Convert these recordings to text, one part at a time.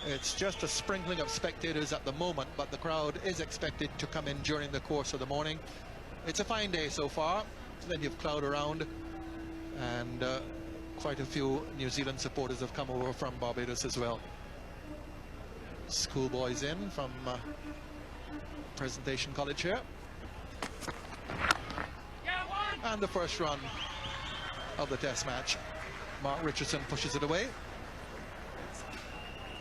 It's just a sprinkling of spectators at the moment, but the crowd is expected to come in during the course of the morning. It's a fine day so far, plenty of cloud around, and quite a few New Zealand supporters have come over from Barbados as well. Schoolboys in from Presentation College here. And the first run of the test match. Mark Richardson pushes it away.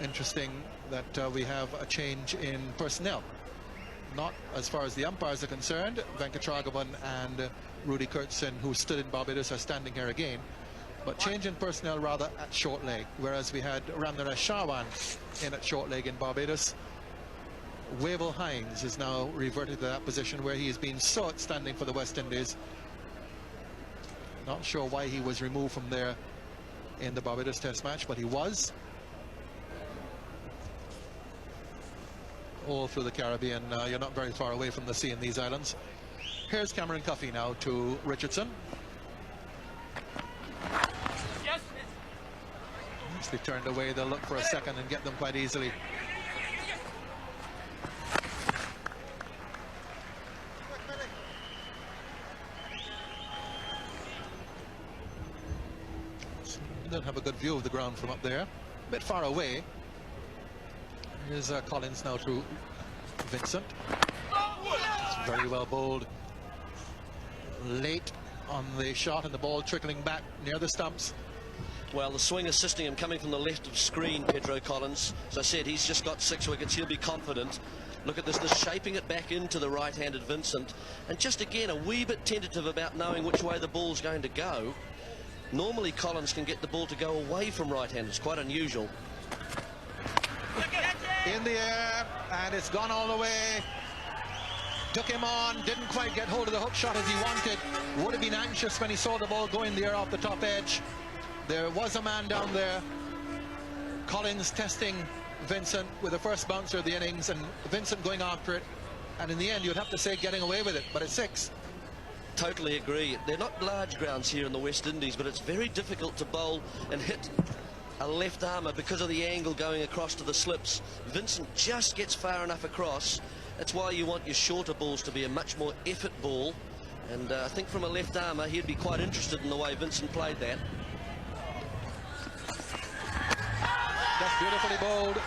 Interesting that we have a change in personnel. Not as far as the umpires are concerned. Venkatragavan and Rudy Kurtzen, who stood in Barbados, are standing here again. But change in personnel rather at short leg, whereas we had Ramnaresh Shawan in at short leg in Barbados. Wavell Hines is now reverted to that position where he has been so outstanding for the West Indies. Not sure why he was removed from there in the Barbados Test match, but he was. All through the Caribbean, you're not very far away from the sea in these islands. Here's Cameron Cuffey now to Richardson. Once they turned away, they'll look for a second and get them quite easily. Don't have a good view of the ground from up there. A bit far away. Here's Collins now to Vincent. It's very well bowled. Late on the shot and the ball trickling back near the stumps. Well, the swing assisting him coming from the left of screen, Pedro Collins. As I said, he's just got 6 wickets. He'll be confident. Look at this, shaping it back into the right-handed Vincent. And just again, a wee bit tentative about knowing which way the ball's going to go. Normally, Collins can get the ball to go away from right-handers. Quite unusual. In the air, and it's gone all the way. Took him on, didn't quite get hold of the hook shot as he wanted. Would have been anxious when he saw the ball go in the air off the top edge. There was a man down there. Collins testing Vincent with the first bouncer of the innings, and Vincent going after it. And in the end, you'd have to say getting away with it, but it's 6. Totally agree. They're not large grounds here in the West Indies, but it's very difficult to bowl and hit a left armour because of the angle going across to the slips. Vincent just gets far enough across. That's why you want your shorter balls to be a much more effort ball. And I think from a left armour, he'd be quite interested in the way Vincent played that. That's beautifully bowled.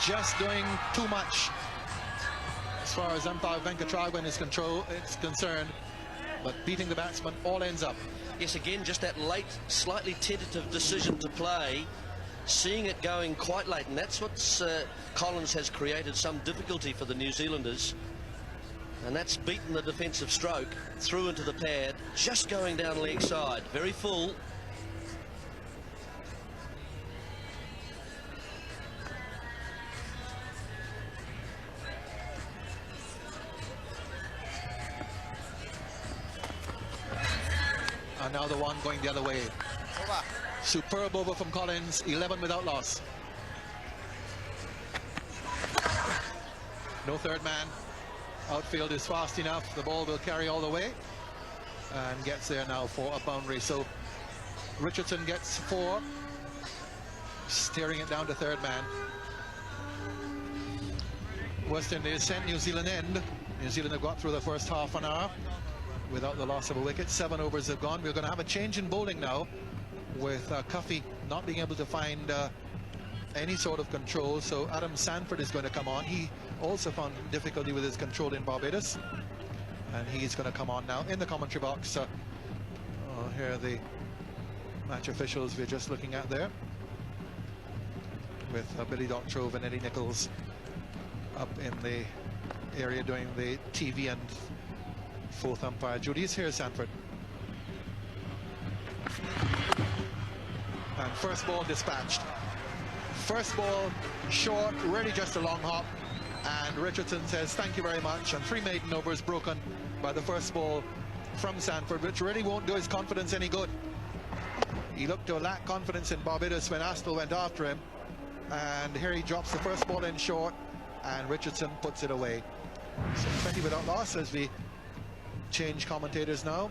Just doing too much as far as umpire Venkatragavan is concerned. But beating the batsman all ends up. Yes, again, just that late, slightly tentative decision to play, seeing it going quite late, and that's what Collins has created some difficulty for the New Zealanders. And that's beaten the defensive stroke through into the pad, just going down leg side, very full. And now the one going the other way. Over. Superb over from Collins, 11 without loss. No third man. Outfield is fast enough. The ball will carry all the way and gets there now for a boundary. So Richardson gets 4, steering it down to third man. West Indies sent New Zealand end. New Zealand have got through the first half an hour without the loss of a wicket. 7 overs have gone. We're going to have a change in bowling now, with Cuffey not being able to find any sort of control. So Adam Sanford is going to come on. He also found difficulty with his control in Barbados, and he's going to come on now in the commentary box. Here are the match officials we're just looking at there, with Billy Doctrove and Eddie Nichols up in the area doing the TV and 4th umpire duties. Here's Sanford. And first ball dispatched. First ball short, really just a long hop. And Richardson says thank you very much. And 3 maiden overs broken by the first ball from Sanford, which really won't do his confidence any good. He looked to lack confidence in Barbados when Aspel went after him. And here he drops the first ball in short, and Richardson puts it away. So 20 without loss as we change commentators now.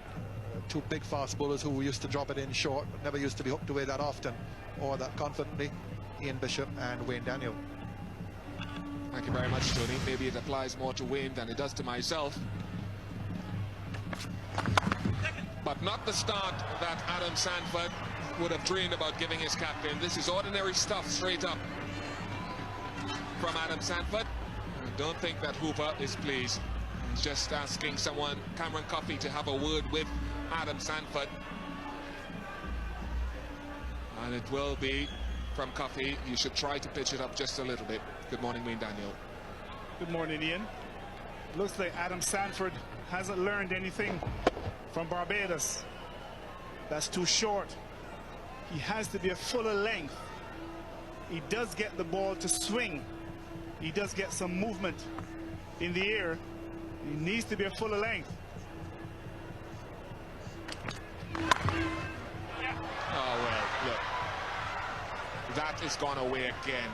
2 big fast bowlers who used to drop it in short, but never used to be hooked away that often. or that confidently Ian Bishop and Wayne Daniel. Thank you very much, Tony. Maybe it applies more to Wayne than it does to myself. But not the start that Adam Sanford would have dreamed about giving his captain. This is ordinary stuff straight up from Adam Sanford. I don't think that Hooper is pleased. He's just asking someone, Cameron Coffey, to have a word with Adam Sanford. And it will be from Coffey. You should try to pitch it up just a little bit. Good morning, Wayne Daniel. Good morning, Ian. Looks like Adam Sanford hasn't learned anything from Barbados. That's too short. He has to be a fuller length. He does get the ball to swing. He does get some movement in the air. He needs to be a fuller length. Oh, well, look. That is gone away again.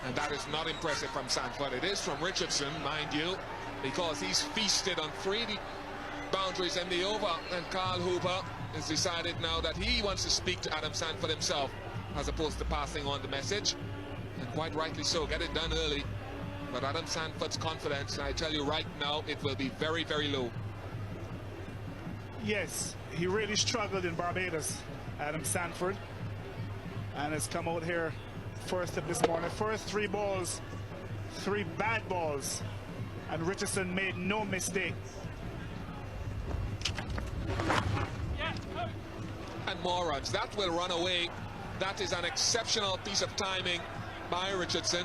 And that is not impressive from Sanford. It is from Richardson, mind you, because he's feasted on 3 boundaries in the over. And Carl Hooper has decided now that he wants to speak to Adam Sanford himself, as opposed to passing on the message. And quite rightly so, get it done early. But Adam Sanford's confidence, I tell you right now, it will be very, very low. Yes, he really struggled in Barbados, Adam Sanford, and has come out here first of this morning. First 3 balls, 3 bad balls, and Richardson made no mistake. And more runs. That will run away. That is an exceptional piece of timing by Richardson.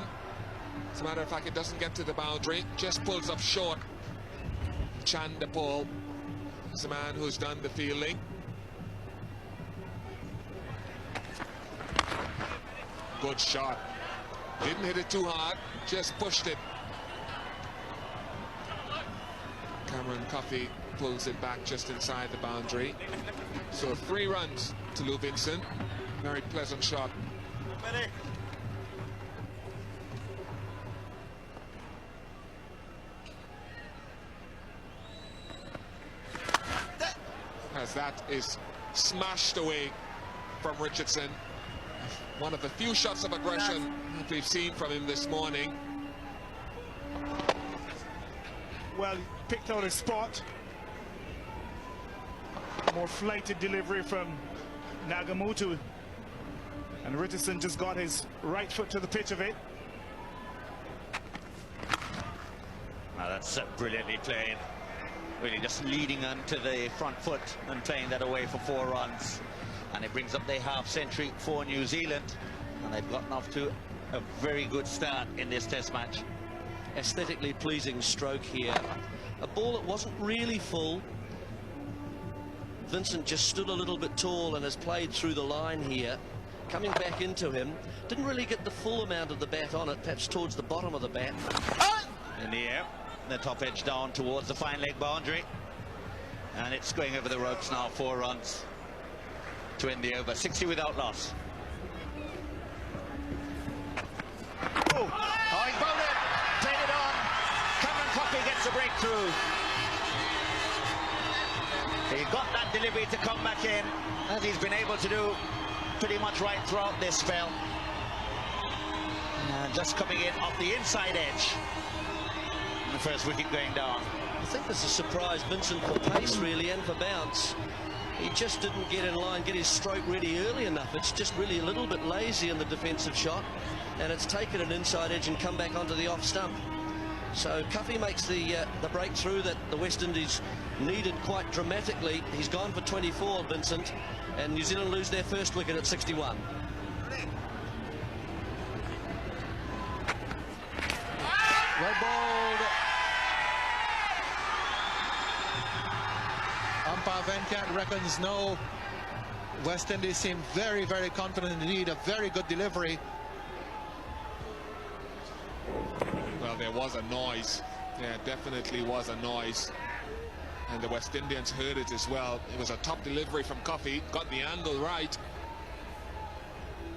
As a matter of fact, it doesn't get to the boundary, just pulls up short. Chandapal is the man who's done the fielding. Good shot. Didn't hit it too hard, just pushed it. Cameron Coffey pulls it back just inside the boundary. So 3 runs to Lou Vincent. Very pleasant shot. As that is smashed away from Richardson. One of the few shots of aggression that we've seen from him this morning. Well, picked out a spot. More flighted delivery from Nagamutu. And Richardson just got his right foot to the pitch of it. Now that's brilliantly played. Really just leading onto the front foot and playing that away for 4 runs. And it brings up the half century for New Zealand. And they've gotten off to a very good start in this test match. Aesthetically pleasing stroke here. A ball that wasn't really full. Vincent just stood a little bit tall and has played through the line here. Coming back into him. Didn't really get the full amount of the bat on it, perhaps towards the bottom of the bat. In the air, the top edge down towards the fine leg boundary. And it's going over the ropes now, 4 runs to end the over. 60 without loss. Oh, he's bowled it. Played it on. Cameron Coffey gets a breakthrough. He got that delivery to come back in, as he's been able to do pretty much right throughout this spell. And just coming in off the inside edge. The first wicket going down. I think this is surprised Vincent for pace really and for bounce. He just didn't get in line, get his stroke ready early enough. It's just really a little bit lazy in the defensive shot, and it's taken an inside edge and come back onto the off stump. So Coffey makes the breakthrough that the West Indies needed quite dramatically. He's gone for 24, Vincent, and New Zealand lose their first wicket at 61. Well bowled. Umpire Venkat reckons no. West Indies seem very, very confident indeed. A very good delivery. Well, there was a noise. There definitely was a noise. And the West Indians heard it as well. It was a top delivery from Coffey. Got the angle right.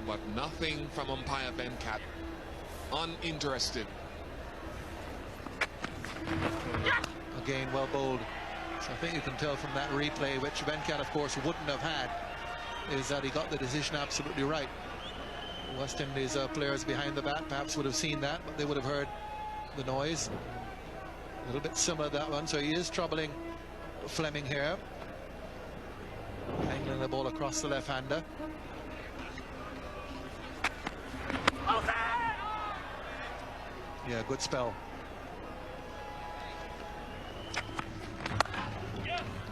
But nothing from umpire Venkat. Uninterested. Again, well bowled. So I think you can tell from that replay, which Venkat, of course, wouldn't have had, is that he got the decision absolutely right. West Indies players behind the bat perhaps would have seen that, but they would have heard the noise. A little bit similar to that one, so he is troubling Fleming here. Angling the ball across the left-hander. Yeah, good spell.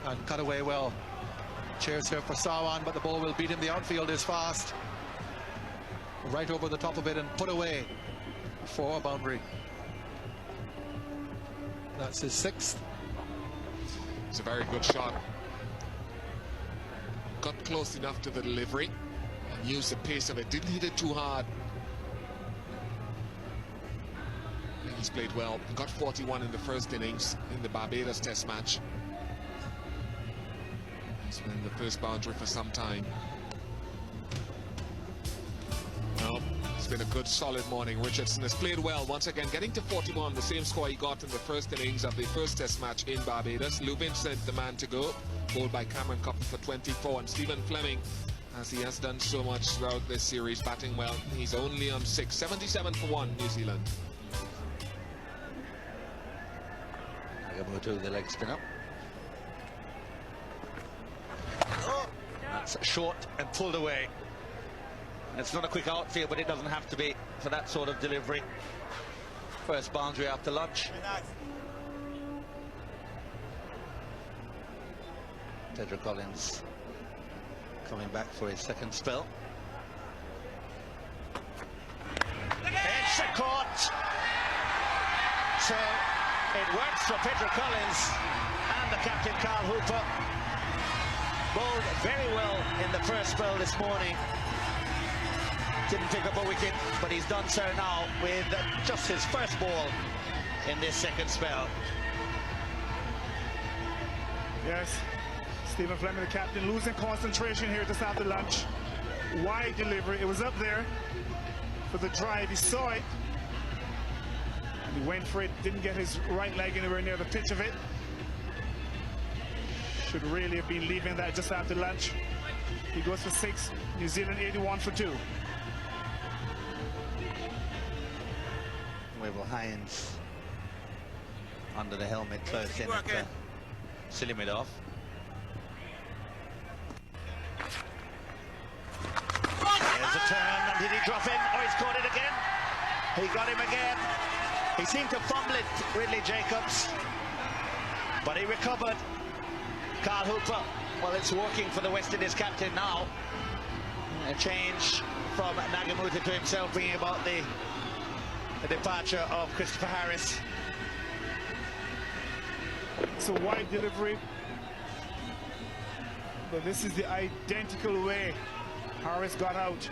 And cut away well. Chase here for Sawan, but the ball will beat him. The outfield is fast. Right over the top of it and put away for a boundary. That's his 6th. It's a very good shot. Got close enough to the delivery and used the pace of it. Didn't hit it too hard. He's played well. Got 41 in the first innings in the Barbados Test match. He's been in the first boundary for some time. Well, it's been a good, solid morning. Richardson has played well once again, getting to 41, the same score he got in the first innings of the first Test match in Barbados. Lou Vincent, the man to go, bowled by Cameron Copper for 24, and Stephen Fleming, as he has done so much throughout this series, batting well. He's only on 6, 77 for 1, New Zealand. Nagamoto, the leg spinner. That's short and pulled away. It's not a quick outfield, but it doesn't have to be for that sort of delivery. First boundary after lunch. Pedro Collins coming back for his 2nd spell. It's a caught. So it works for Pedro Collins and the captain Carl Hooper. Bowled very well in the first spell this morning. Didn't pick up a wicket, but he's done so now with just his first ball in this 2nd spell. Yes, Stephen Fleming, the captain, losing concentration here just after lunch. Wide delivery. It was up there for the drive. He saw it. And he went for it. Didn't get his right leg anywhere near the pitch of it. Should really have been leaving that just after lunch. He goes for 6. New Zealand 81 for 2. Wavell Hines under the helmet close in at Silimidov. There's a turn, and did he drop in? Oh, he's caught it again. He got him again. He seemed to fumble it, Ridley Jacobs, but he recovered. Carl Hooper, well, it's working for the West Indies captain now. A change from Nagamoto to himself, bringing about the departure of Christopher Harris. It's a wide delivery, but this is the identical way Harris got out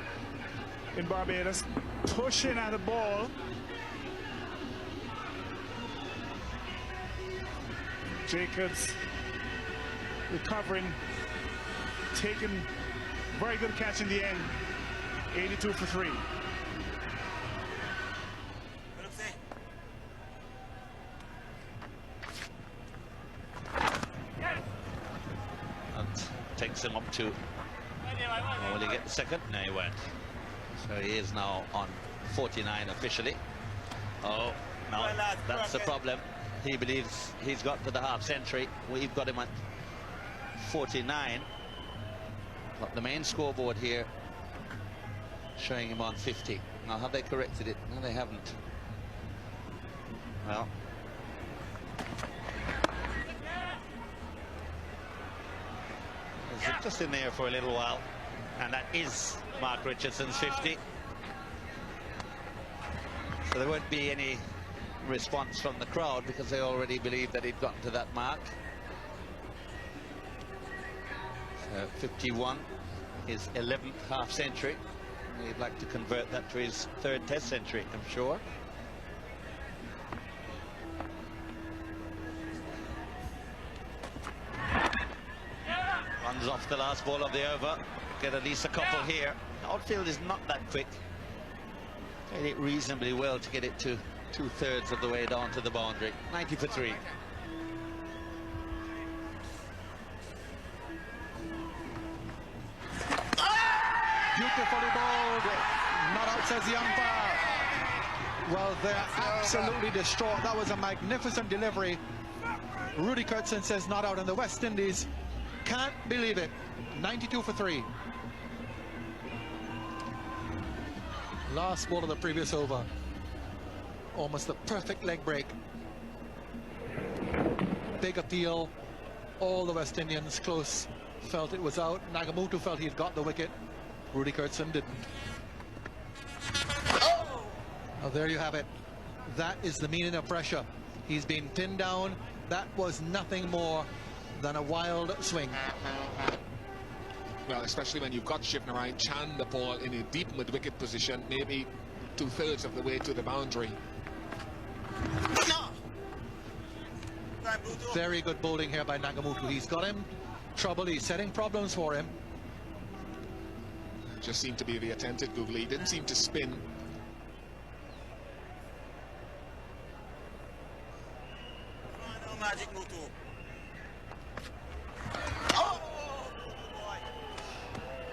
in Barbados, pushing at a ball. Jacobs recovering, taking very good catch in the end. 82 for 3. That takes him up to, will he get the 2nd? No, he won't. So he is now on 49 officially. Oh, no, that's the problem. He believes he's got to the half century. We've got him at 49. But the main scoreboard here showing him on 50. Now, have they corrected it? No, they haven't. Well, it's just in there for a little while, and that is Mark Richardson's 50. So there won't be any response from the crowd because they already believe that he'd gotten to that mark. So 51, his 11th half century. He'd like to convert that to his 3rd Test century, I'm sure. Runs off the last ball of the over. Get at least a couple here. The outfield is not that quick. Did it reasonably well to get it to 2/3 of the way down to the boundary. 90 for 3. Beautifully bowled. Not out, says the umpire. Well, they're absolutely distraught. That was a magnificent delivery. Rudy Kurtzen says not out, and the West Indies can't believe it. 92 for 3. Last ball of the previous over. Almost the perfect leg break. Big appeal. All the West Indians close felt it was out. Nagamutu felt he had got the wicket. Rudy Kurtzen didn't. Oh, there you have it. That is the meaning of pressure. He's been pinned down. That was nothing more than a wild swing. Well, especially when you've got Shivnarine Chand the ball in a deep mid-wicket position, maybe 2/3 of the way to the boundary. Very good bowling here by Nagamutu. He's got him trouble. He's setting problems for him. Just seemed to be the attempted googly. He didn't seem to spin.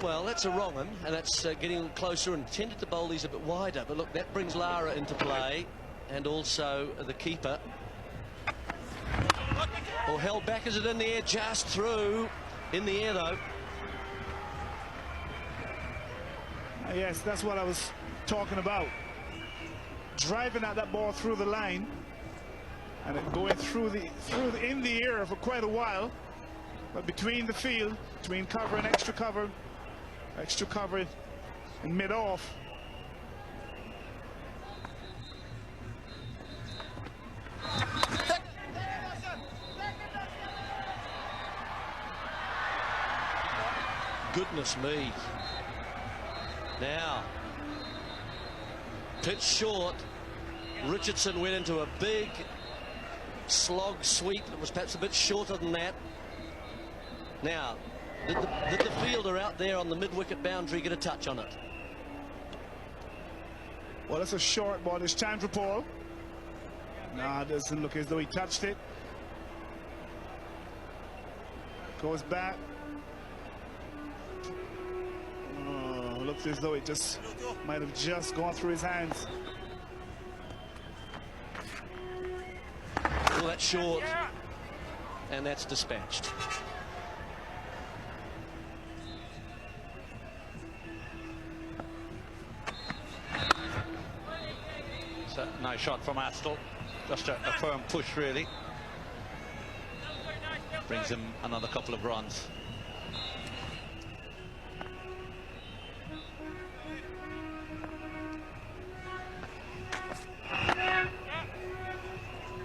Well, that's a wrong one, and that's getting closer and tended to bowl these a bit wider. But look, that brings Lara into play, and also the keeper. Well, held back, is it in the air? Just through. In the air, though. Yes, that's what I was talking about. Driving at that ball through the line, and it going in the air for quite a while, but between the field, between cover and extra cover and mid-off. Goodness me. Now, pitch short. Richardson went into a big slog sweep that was perhaps a bit shorter than that. Now, did the fielder out there on the mid-wicket boundary get a touch on it? Well, it's a short ball. It's Chandrapal. No, it doesn't look as though he touched it. Goes back. Oh, looks as though it just might have just gone through his hands. Well, that's short, and that's dispatched. So, nice shot from Astle. Just a firm push, really. Brings him another couple of runs.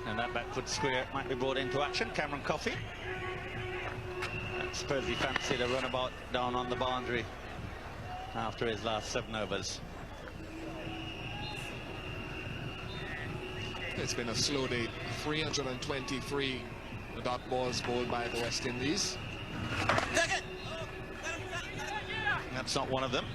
And that backward square might be brought into action. Cameron Coffey. Suppose he fancied a runabout down on the boundary after his last 7 overs. It's been a slow day. 323 dot balls bowled by the West Indies. That's not one of them.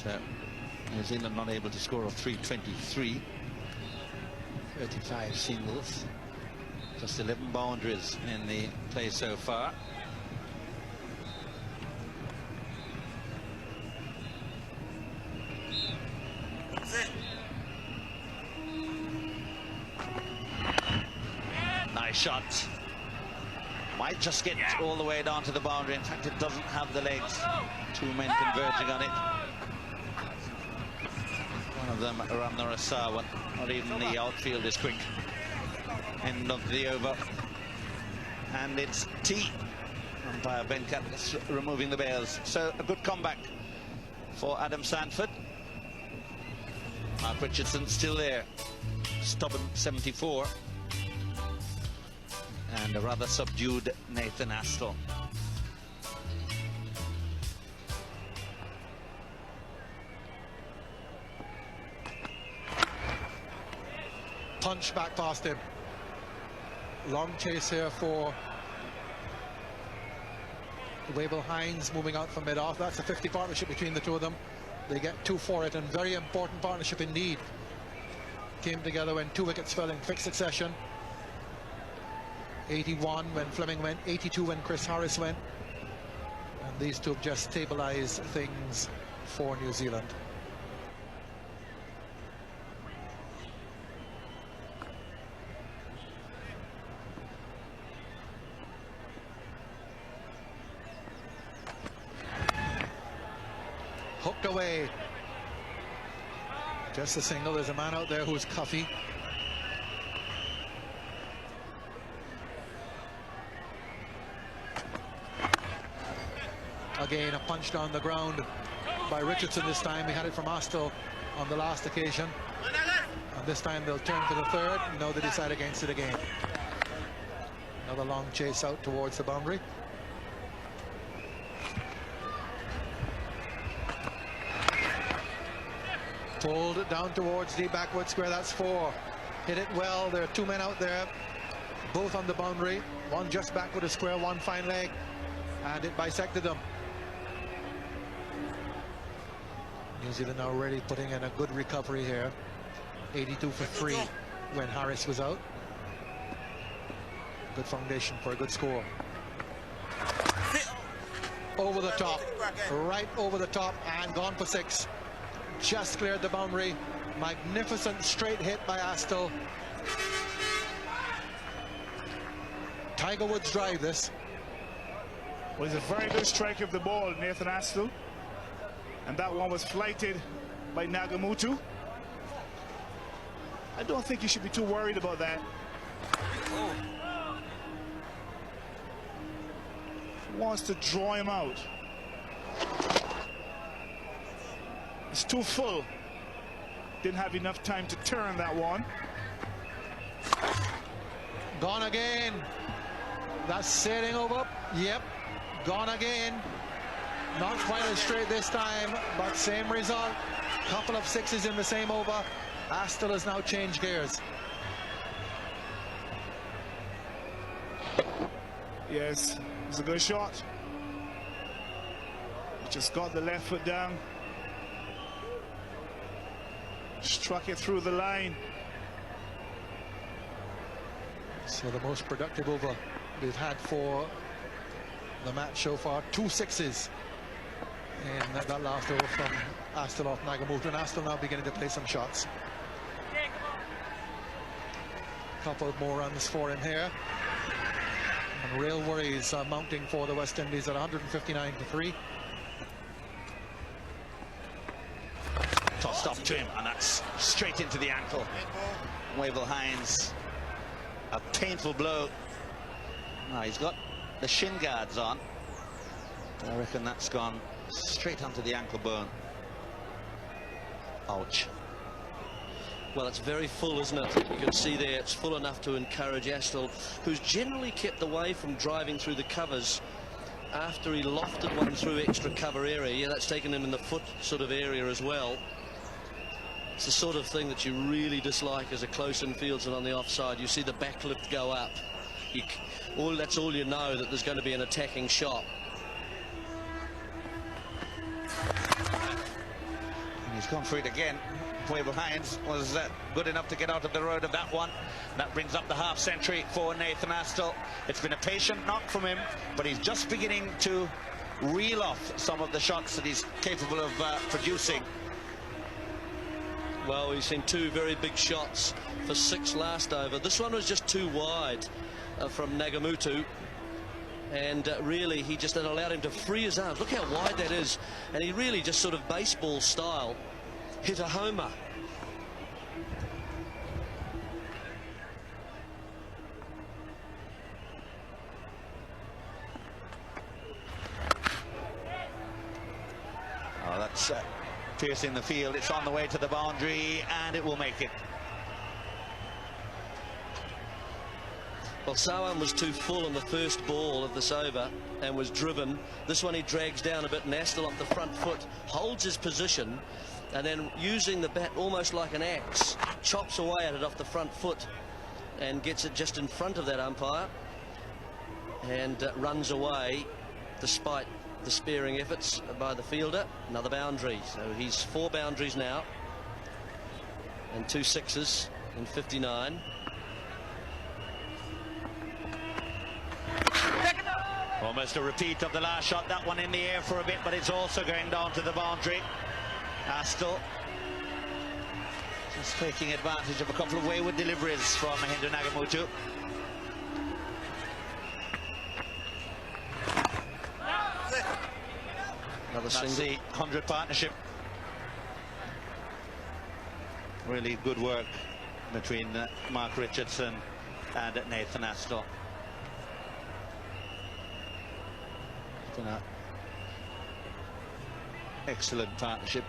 So New Zealand not able to score of 323. 35 singles. Just 11 boundaries in the play so far. Nice shot. Might just get all the way down to the boundary. In fact, it doesn't have the legs. 2 men converging on it. One of them, Ramna Rasawan. Not even the outfield is quick. End of the over. And it's T. Umpire Venkat is removing the bails. So a good comeback for Adam Sanford. Mark Richardson still there. Stubborn 74. And a rather subdued Nathan Astle. Punch back past him. Long chase here for Wavell Hines moving out from mid-off. That's a 50 partnership between the two of them. They get 2 for it, and very important partnership indeed. came together when 2 wickets fell in quick succession. 81 when Fleming went, 82 when Chris Harris went. And these two have just stabilized things for New Zealand. Hooked away. Just a single. There's a man out there who's Cuffy. Again, a punch down the ground by Richardson this time. He had it from Astle on the last occasion. And this time they'll turn to the third. No, they decide against it again. Another long chase out towards the boundary. Pulled it down towards the backward square. That's 4. Hit it well. There are 2 men out there, both on the boundary. One just backward of square, one fine leg, and it bisected them. New Zealand now already putting in a good recovery here. 82 for 3 when Harris was out. Good foundation for a good score. Over the top, right over the top, and gone for 6. Just cleared the boundary. Magnificent straight hit by Astle. Tiger Woods drive this. Was a very good strike of the ball, Nathan Astle. And that one was flighted by Nagamutu. I don't think you should be too worried about that. He wants to draw him out. It's too full. Didn't have enough time to turn that one. Gone again. That's sailing over. Yep. Gone again. Not quite as straight this time, but same result. Couple of 6s in the same over. Astle has now changed gears. Yes, it's a good shot. He just got the left foot down. Struck it through the line. So the most productive over we've had for the match so far. 2 6s in that last over from Astle off Nagamutu. And Astle now beginning to play some shots. Couple more runs for him here. And real worries are mounting for the West Indies at 159 for 3. Tossed off to him, and that's straight into the ankle. Wavell Hines, a painful blow. Now he's got the shin guards on. I reckon that's gone straight onto the ankle bone. Ouch. Well, it's very full, isn't it? You can see there it's full enough to encourage Astle, who's generally kept away from driving through the covers after he lofted one through extra cover area. Yeah, that's taken him in the foot sort of area as well. It's the sort of thing that you really dislike as a close-in fieldsman on the offside. You see the back lift go up. That's all you know, that there's going to be an attacking shot. And he's gone for it again. Wavell Hines was good enough to get out of the road of that one. That brings up the half century for Nathan Astle. It's been a patient knock from him, but he's just beginning to reel off some of the shots that he's capable of producing. Well, we've seen 2 very big shots for 6 last over. This one was just too wide from Nagamutu. And really, he just allowed him to free his arms. Look how wide that is. And he really just sort of baseball style hit a homer. Oh, that's piercing the field. It's on the way to the boundary, and it will make it. Well, Sawan was too full on the first ball of this over and was driven. This one he drags down a bit, and Astle off the front foot holds his position, and then using the bat almost like an axe, chops away at it off the front foot and gets it just in front of that umpire and runs away despite the sparing efforts by the fielder. Another boundary. So he's 4 boundaries now and 2 6s. in 59. Almost a repeat of the last shot. That one in the air for a bit, but it's also going down to the boundary. Astle just taking advantage of a couple of wayward deliveries from Mahendra Nagamutu. Another That's single. the 100 partnership. Really good work between Mark Richardson and Nathan Astle. It's been an excellent partnership.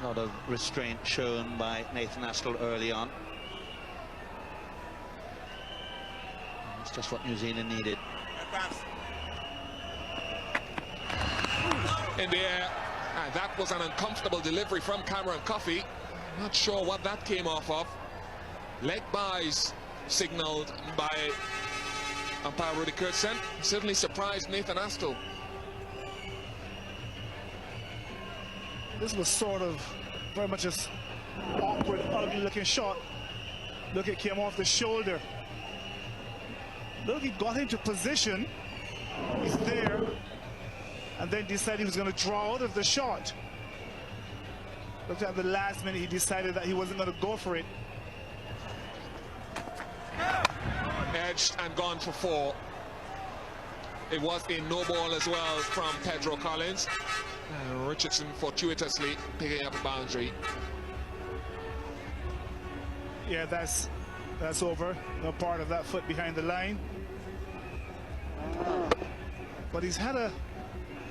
A lot of restraint shown by Nathan Astle early on. It's just what New Zealand needed. In the air, and that was an uncomfortable delivery from Cameron Coffey. Not sure what that came off of. Leg buys signaled by umpire Rudy Kurtzen. Certainly surprised Nathan Astle. This was sort of very much an awkward, ugly looking shot. Look, it came off the shoulder. Look, he got into position. He's there. And then decided he was going to draw out of the shot. Looked at the last minute, he decided that he wasn't going to go for it. Edged and gone for 4. It was a no ball as well from Pedro Collins. Richardson fortuitously picking up a boundary. Yeah, that's over. No part of that foot behind the line. But he's had a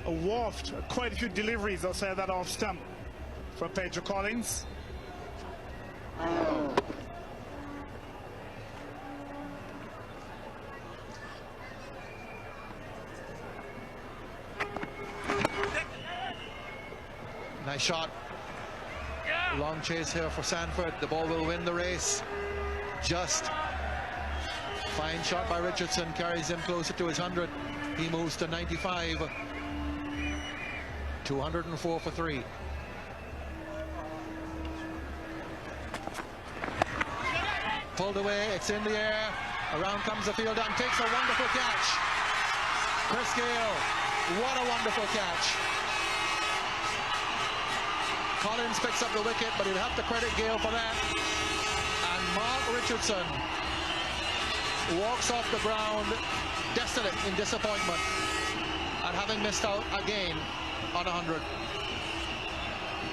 waft, quite a few deliveries outside that off stump from Pedro Collins. Nice shot. Long chase here for Sanford. The ball will win the race. Just fine shot by Richardson, carries him closer to his 100. He moves to 95. 204 for 3. Pulled away, it's in the air. Around comes the fielder and takes a wonderful catch. Chris Gayle, what a wonderful catch. Collins picks up the wicket, but he'll have to credit Gayle for that. And Mark Richardson walks off the ground desolate in disappointment and having missed out again on 100.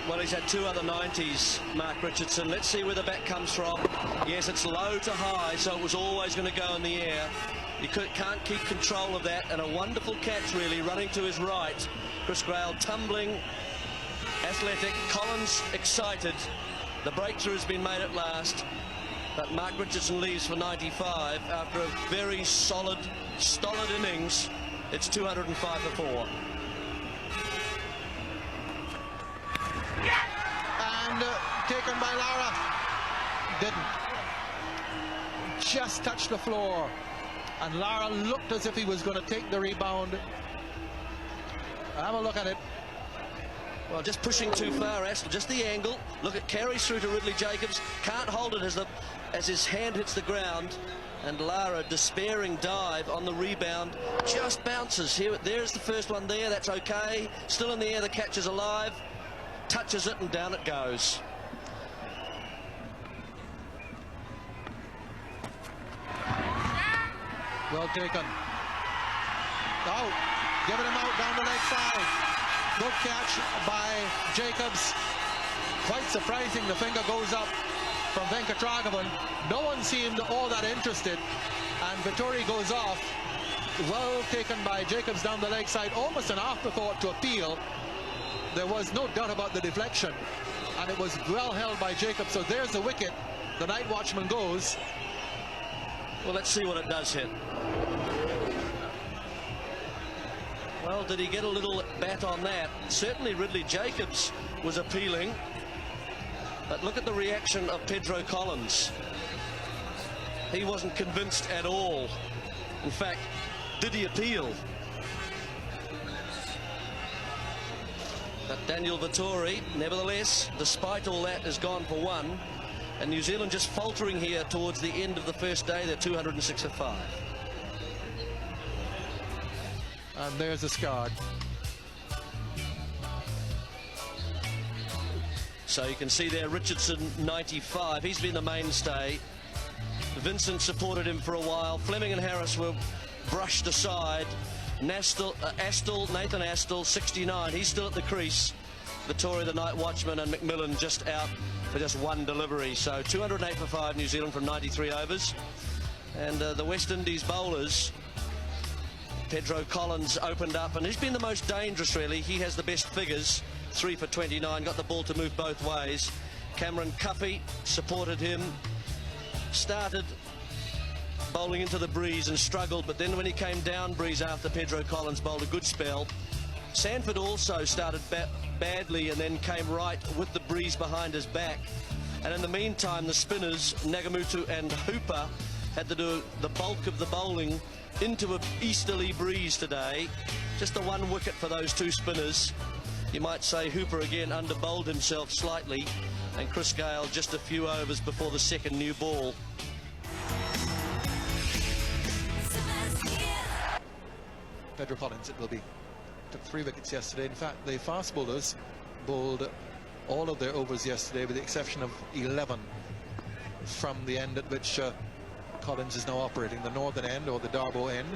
Well, he's had 2 other 90s, Mark Richardson. Let's see where the bat comes from. Yes, it's low to high, so it was always going to go in the air. You can't keep control of that, and a wonderful catch, really, running to his right. Chris Gayle tumbling, athletic. Collins excited. The breakthrough has been made at last, but Mark Richardson leaves for 95 after a very solid, stolid innings. It's 205 for 4. And taken by Lara. Didn't. Just touched the floor. And Lara looked as if he was going to take the rebound. Have a look at it. Well, just pushing too far, Astle. Just the angle. Look, it carries through to Ridley Jacobs. Can't hold it as his hand hits the ground. And Lara, despairing dive on the rebound, just bounces. There's the first one there. That's okay. Still in the air. The catch is alive. Touches it and down it goes. Well taken. Out. Giving him out down the leg side. Good catch by Jacobs. Quite surprising, the finger goes up from Venkatragavan. No one seemed all that interested. And Vettori goes off. Well taken by Jacobs down the leg side. Almost an afterthought to appeal. There was no doubt about the deflection. And it was well held by Jacobs. So there's the wicket. The night watchman goes. Well, let's see what it does hit. Well, did he get a little bat on that? Certainly Ridley Jacobs was appealing. But look at the reaction of Pedro Collins. He wasn't convinced at all. In fact, did he appeal? But Daniel Vettori, nevertheless, despite all that, has gone for 1. And New Zealand just faltering here towards the end of the first day. They're 206 for 5. And there's the Scard. So you can see there Richardson 95. He's been the mainstay. Vincent supported him for a while. Fleming and Harris were brushed aside. Nathan Astle 69. He's still at the crease. Vittoria the night watchman and McMillan just out for just one delivery. So 208 for 5 New Zealand from 93 overs. And the West Indies bowlers, Pedro Collins opened up, and he's been the most dangerous really. He has the best figures, 3 for 29, got the ball to move both ways. Cameron Cuffey supported him, started bowling into the breeze and struggled, but then when he came down breeze after Pedro Collins bowled a good spell. Sanford also started badly and then came right with the breeze behind his back. And in the meantime, the spinners, Nagamutu and Hooper, had to do the bulk of the bowling into an easterly breeze today. Just the one wicket for those two spinners. You might say Hooper again under-bowled himself slightly, and Chris Gale just a few overs before the second new ball. Pedro Collins, it will be. Took 3 wickets yesterday. In fact, the fast bowlers bowled all of their overs yesterday, with the exception of 11 from the end at which Collins is now operating, the northern end or the Darbo end.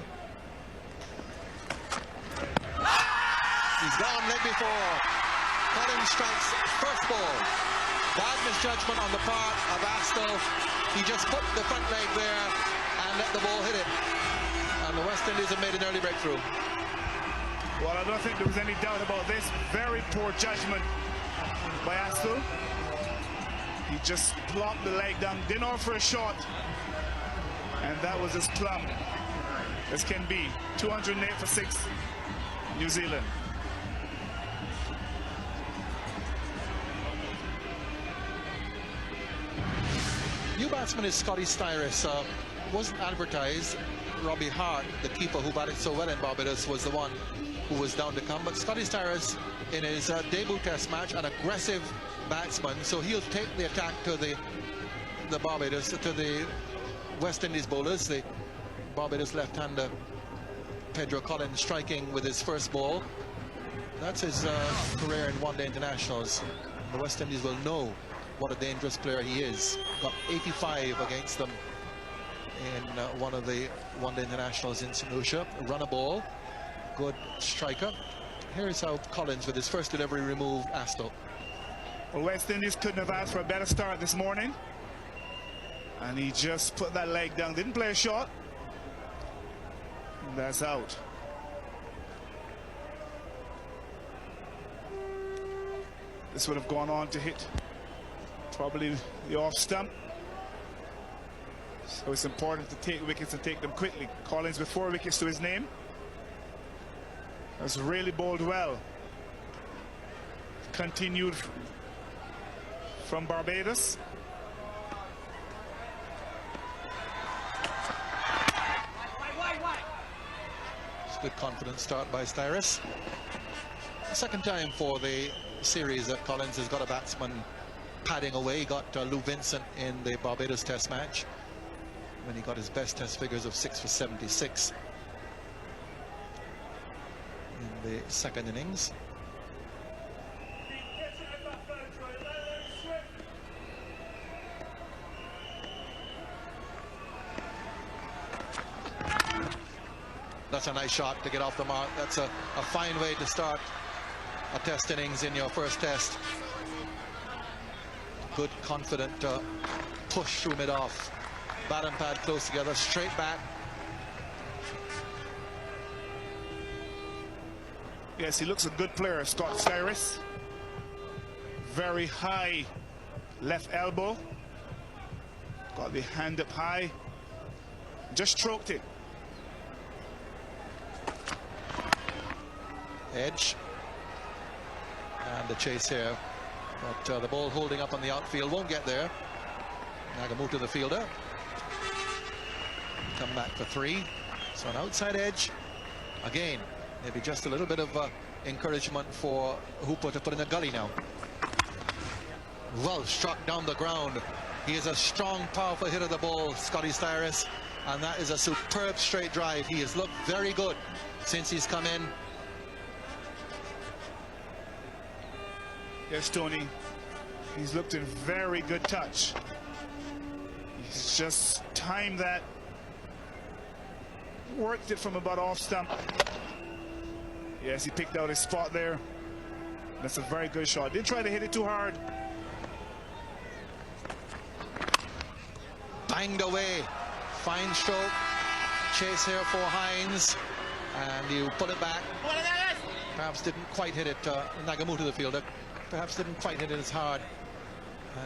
He's gone leg before. Collins strikes first ball. Bad misjudgment on the part of Astle. He just put the front leg there and let the ball hit it. And the West Indies have made an early breakthrough. Well, I don't think there was any doubt about this. Very poor judgment by Astle. He just plopped the leg down, didn't offer a shot, and that was as plumb as can be. 208 for 6, New Zealand. New batsman is Scotty Styris. Wasn't advertised. Robbie Hart, the keeper who batted so well in Barbados, was the one who was down to come. But Scotty Styris, in his debut test match, an aggressive batsman, so he'll take the attack to the Barbados, to the West Indies bowlers. The Barbados left-hander Pedro Collins striking with his first ball. That's his career in one-day internationals. The West Indies will know what a dangerous player he is. Got 85 against them in one of the one-day internationals in St. Lucia. Run a ball, good striker. Here's how Collins, with his first delivery, removed Astle. Well, West Indies couldn't have asked for a better start this morning. And he just put that leg down, didn't play a shot. And that's out. This would have gone on to hit probably the off stump. So it's important to take wickets and take them quickly. Collins with 4 wickets to his name. Has really bowled well. Continued from Barbados. It's a good confident start by Styris. Second time for the series that Collins has got a batsman padding away. He got Lou Vincent in the Barbados test match when he got his best test figures of 6 for 76 in the second innings. That's a nice shot to get off the mark. That's a fine way to start a test innings in your first test. Good, confident push through mid-off. Bat and pad close together, straight back. Yes, he looks a good player, Scott Styris. Very high left elbow. Got the hand up high. Just stroked it. Edge. And the chase here. But the ball holding up on the outfield won't get there. Nagamutu, the fielder. Come back for 3. So an outside edge. Again, maybe just a little bit of encouragement for Hooper to put in a gully now. Well struck down the ground He is a strong, powerful hit of the ball, Scotty Styris, and that is a superb straight drive. He has looked very good since he's come in. Yes, Tony. He's looked in very good touch. He's just timed that. Worked it from about off stump. Yes, he picked out his spot there. That's a very good shot. Didn't try to hit it too hard. Banged away. Fine stroke. Chase here for Hines. And you put it back. Perhaps didn't quite hit it. Nagamuto, the fielder, perhaps didn't quite hit it as hard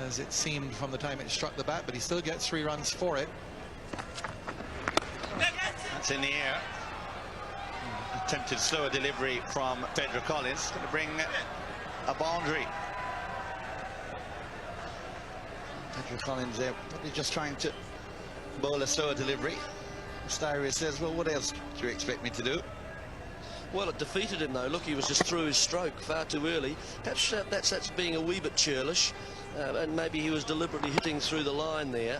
as it seemed from the time it struck the bat, but he still gets 3 runs for it. That's in the air. Attempted slower delivery from Pedro Collins. Going to bring a boundary. Pedro Collins there, probably just trying to bowl a slower delivery. Styris says, well, what else do you expect me to do? Well, it defeated him, though. Look, he was just through his stroke far too early. Perhaps that's being a wee bit churlish, and maybe he was deliberately hitting through the line there.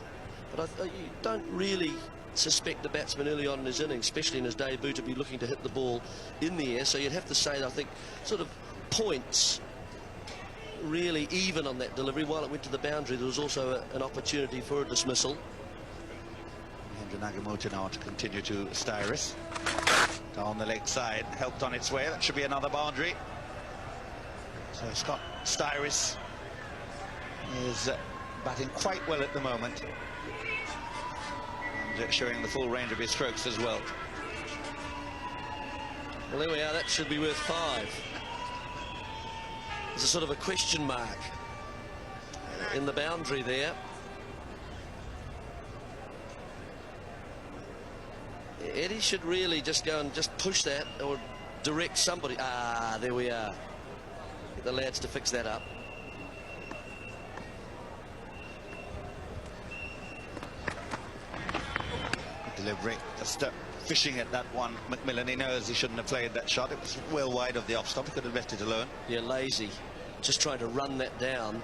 But you don't really suspect the batsman early on in his innings, especially in his debut, to be looking to hit the ball in the air. So you'd have to say, I think, sort of points really even on that delivery. While it went to the boundary, there was also an opportunity for a dismissal. Nagamuto now to continue to Styris. Down the leg side, helped on its way. That should be another boundary. So Scott Styris is batting quite well at the moment. And showing the full range of his strokes as well. Well, there we are. That should be worth 5. There's a sort of a question mark in the boundary there. Eddie should really just go and just push that or direct somebody. Ah, there we are. Get the lads to fix that up. Delivery, just fishing at that one. McMillan, he knows he shouldn't have played that shot. It was well wide of the off stump. He could have left it alone. Yeah, lazy. Just trying to run that down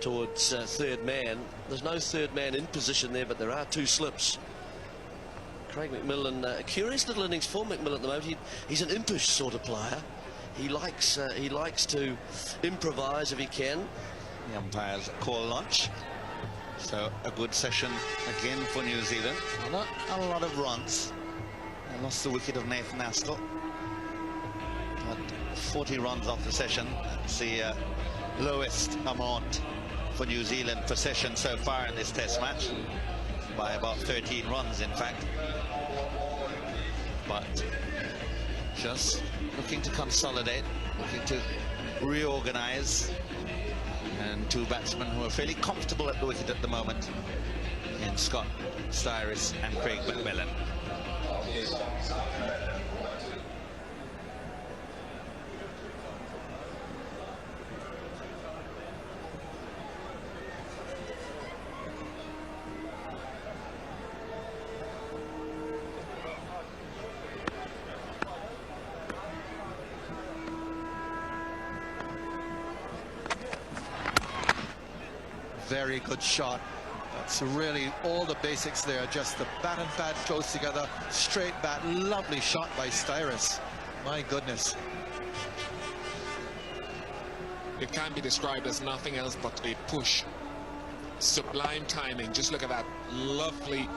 towards third man. There's no third man in position there, but there are 2 slips. Craig McMillan, a curious little innings for McMillan at the moment. He's an impish sort of player. He likes to improvise if he can. The umpires call lunch. So a good session again for New Zealand. Not a lot of runs. They lost the wicket of Nathan Askell. But 40 runs off the session. That's the lowest amount for New Zealand per session so far in this test match. By about 13 runs, in fact. But just looking to consolidate, looking to reorganize. And 2 batsmen who are fairly comfortable at the wicket at the moment in Scott Styris and Craig McMillan. Very good shot. That's really all the basics there. Just the bat and pad close together. Straight bat. Lovely shot by Styris. My goodness. It can be described as nothing else but a push. Sublime timing. Just look at that lovely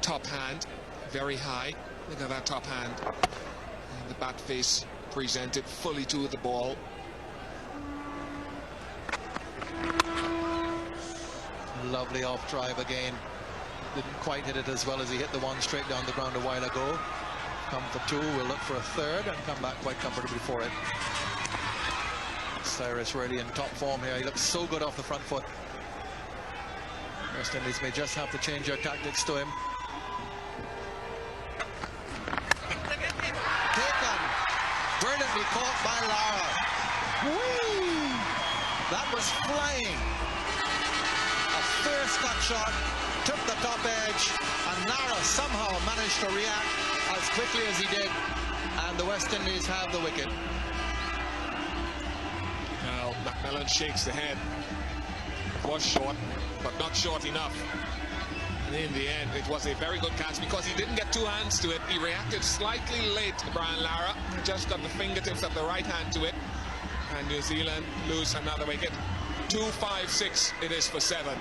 top hand. Very high. Look at that top hand. And the bat face presented fully to the ball. Lovely off drive again. Didn't quite hit it as well as he hit the one straight down the ground a while ago. Come for 2, we'll look for a 3rd and come back quite comfortably for it. Styris really in top form here. He looks so good off the front foot. West Indies may just have to change their tactics to him. Taken. Brilliantly caught by Lara. Whee! That was flying. First cut shot, took the top edge, and Nara somehow managed to react as quickly as he did, and the West Indies have the wicket. Now McMillan shakes the head. was short, but not short enough. And in the end, it was a very good catch because he didn't get two hands to it. He reacted slightly late, Brian Lara. He just got the fingertips of the right hand to it. And New Zealand lose another wicket. 2-5-6 it is for 7.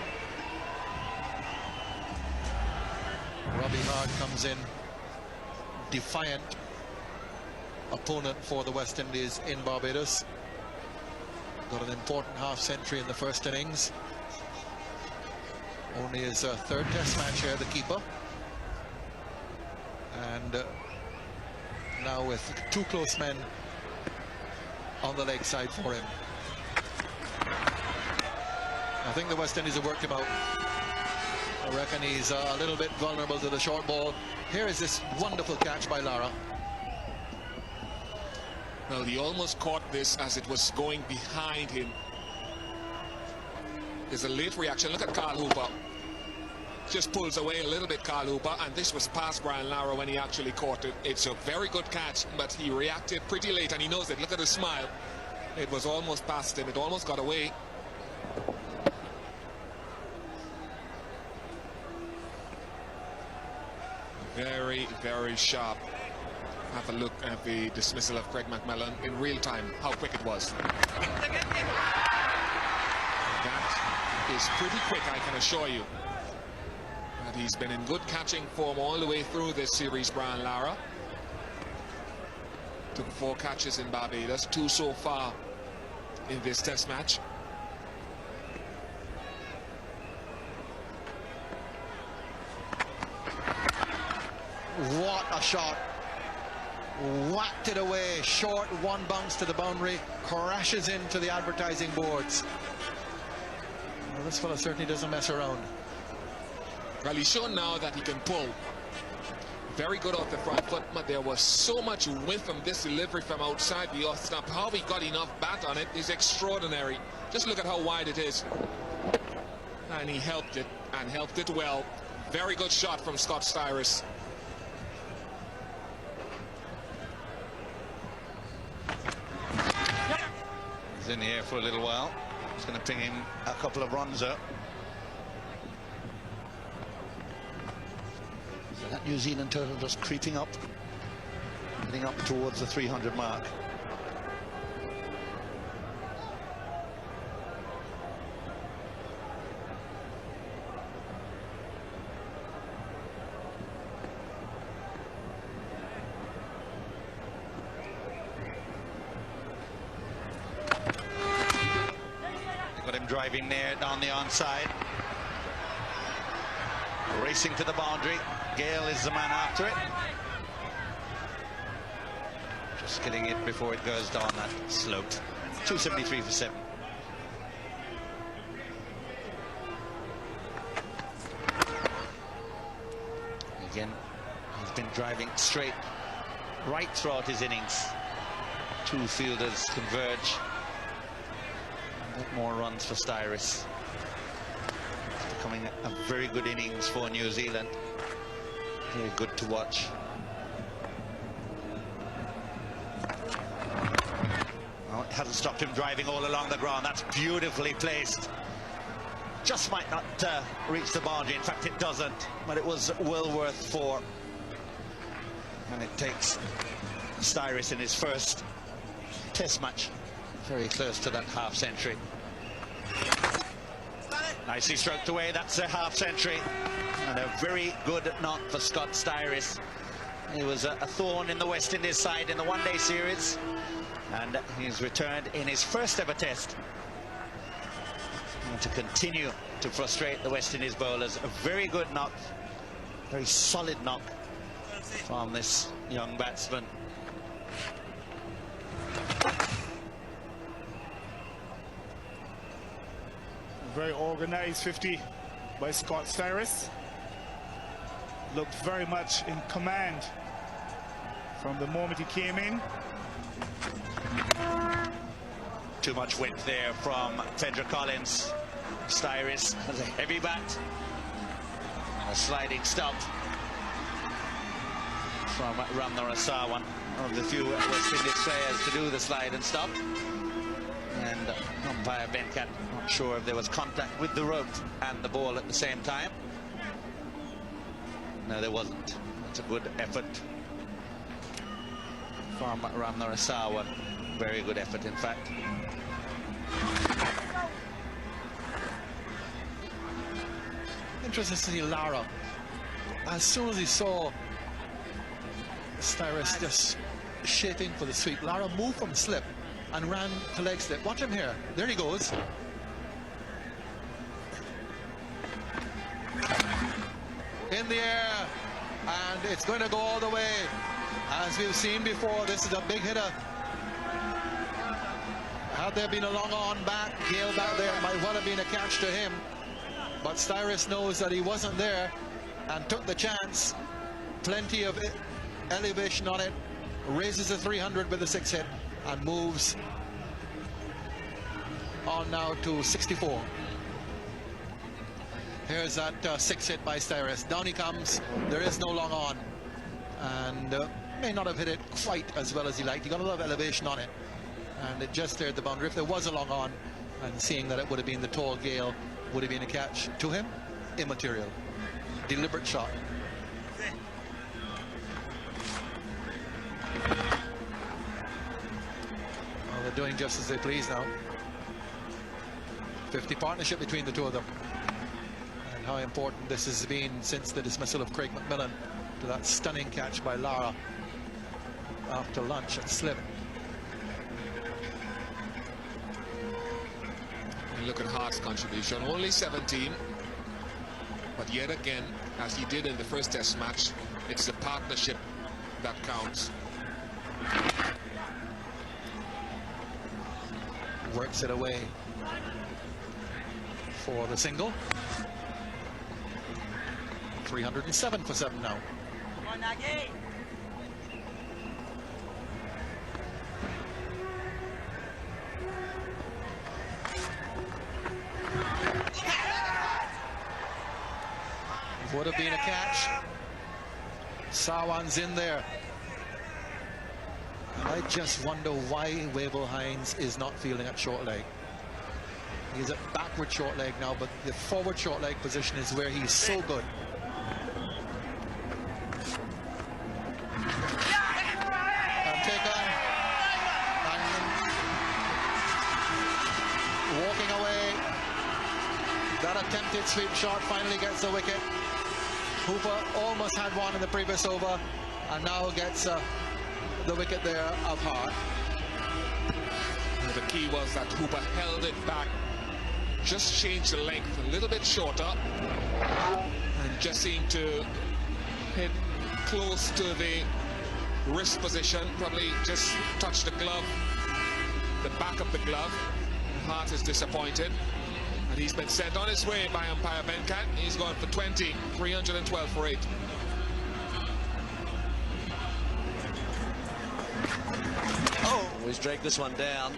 Robbie Hard comes in, defiant opponent for the West Indies in Barbados. Got an important half-century in the first innings. Only his third test match here, the keeper. And now with two close men on the leg side for him. I think the West Indies have worked him out. I reckon he's a little bit vulnerable to the short ball. Here is this wonderful catch by Lara. Well, he almost caught this as it was going behind him. There's a late reaction. Look at Carl Hooper. Just pulls away a little bit, Carl Hooper, and this was past Brian Lara when he actually caught it. It's a very good catch, but he reacted pretty late, and he knows it. Look at his smile. It was almost past him. It almost got away. Very, very sharp. Have a look at the dismissal of Craig McMillan in real time, how quick it was. That is pretty quick, I can assure you. And he's been in good catching form all the way through this series, Brian Lara. Took 4 catches in Barbados, 2 so far in this test match. What a shot. Whacked it away, short, one bounce to the boundary, crashes into the advertising boards. Well, this fella certainly doesn't mess around. Well, he's shown now that he can pull. Very good off the front foot, but there was so much width from this delivery from outside the off stump. How he got enough bat on it is extraordinary. Just look at how wide it is. And he helped it, and helped it well. Very good shot from Scott Styris. He's in the air for a little while. It's going to ping him a couple of runs up. So that New Zealand total just creeping up, getting up towards the 300 mark. Driving there down the onside, racing to the boundary. Gale is the man after it, just getting it before it goes down that slope. 273 for 7. Again, he's been driving straight right throughout his innings. 2 fielders converge. More runs for Styris. It's becoming a very good innings for New Zealand. Very good to watch. Well, it hasn't stopped him driving all along the ground. That's beautifully placed. Just might not reach the boundary. In fact, it doesn't. But it was well worth 4. And it takes Styris in his first test match very close to that half-century. Nicely stroked away. That's a half-century. And a very good knock for Scott Styris. He was a thorn in the West Indies side in the one-day series. And he's returned in his first ever test. And to continue to frustrate the West Indies bowlers. A very good knock. Very solid knock from this young batsman. Very organized 50 by Scott Styris. Looked very much in command from the moment he came in. Too much width there from Fedra Collins. Styris has a heavy bat. And a sliding stop from Ramnarasawan, one of the few West Indies players to do the slide and stop. And Umpire Venkat not sure if there was contact with the rope and the ball at the same time. No, there wasn't. It's a good effort from Ram Narasawa. Very good effort, in fact. Interesting to see Lara. As soon as he saw Styris just shaping for the sweep, Lara moved from slip and ran to leg slip. Watch him here. There he goes. In the air, and it's going to go all the way. As we've seen before, this is a big hitter. Had there been a long on back, Gale back there, it might well have been a catch to him. But Styris knows that he wasn't there and took the chance. Plenty of elevation on it. Raises the 300 with the 6 hit and moves on now to 64. Here's that 6 hit by Styris. Down he comes. There is no long on. And may not have hit it quite as well as he liked. He got a lot of elevation on it. And it just cleared the boundary. If there was a long on, and seeing that it would have been the tall Gale, would have been a catch to him. Immaterial. Deliberate shot. Well, they're doing just as they please now. 50 partnership between the two of them. And how important this has been since the dismissal of Craig McMillan to that stunning catch by Lara after lunch at slip. And look at Hart's contribution, only 17. But yet again, as he did in the first test match, it's the partnership that counts. Works it away for the single. 307 for 7 now. Would have been a catch. Sawan's in there. I just wonder why Wavell Hines is not fielding at short leg. He's at backward short leg now, but the forward short leg position is where he's so good. And take on. And walking away. That attempted sweep shot finally gets the wicket. Hooper almost had one in the previous over, and now gets the wicket there of Hart. The key was that Hooper held it back, just changed the length a little bit shorter, and just seemed to hit close to the wrist position, probably just touched the glove, the back of the glove. Hart is disappointed. And he's been sent on his way by umpire Venkat. He's gone for 20, 312 for 8. Oh, he's dragged this one down.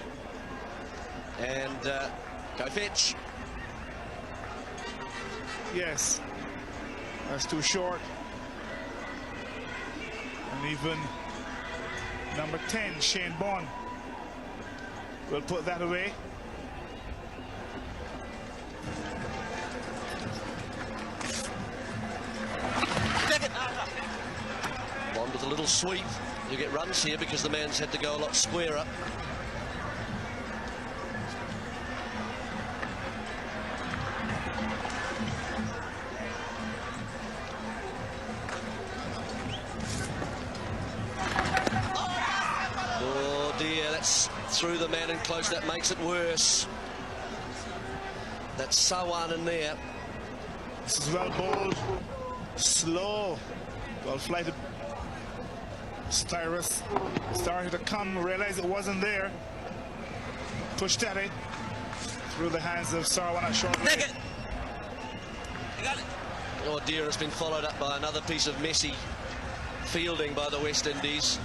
And go fetch. Yes, that's too short. And even number 10, Shane Bond, will put that away. Bond with a little sweep. You get runs here because the man's had to go a lot squarer. Oh dear, that's through the man and close. That makes it worse. That's Sawan in there. This is well bowled, slow, well flighted. Styris started to come, realized it wasn't there, pushed at it through the hands of Sarwan at short leg. Oh dear, it's been followed up by another piece of messy fielding by the West Indies.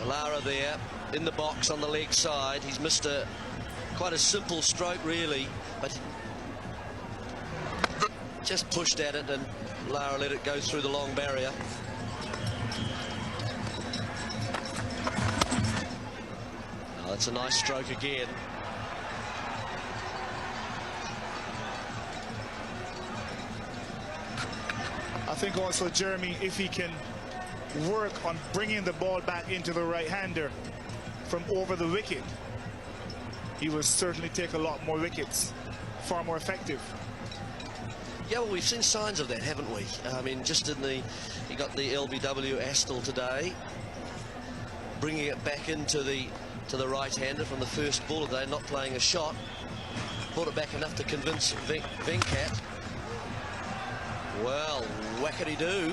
Lara there in the box on the leg side. He's missed quite a simple stroke really, but just pushed at it and Lara let it go through the long barrier. Oh, that's a nice stroke again. think also Jeremy, if he can work on bringing the ball back into the right-hander from over the wicket, he will certainly take a lot more wickets, far more effective. Yeah, well, we've seen signs of that, haven't we? I mean, just in the, he got the LBW Astle today, bringing it back into the right-hander from the first ball of the day, not playing a shot. Brought it back enough to convince Venkat. Well, whackety-doo.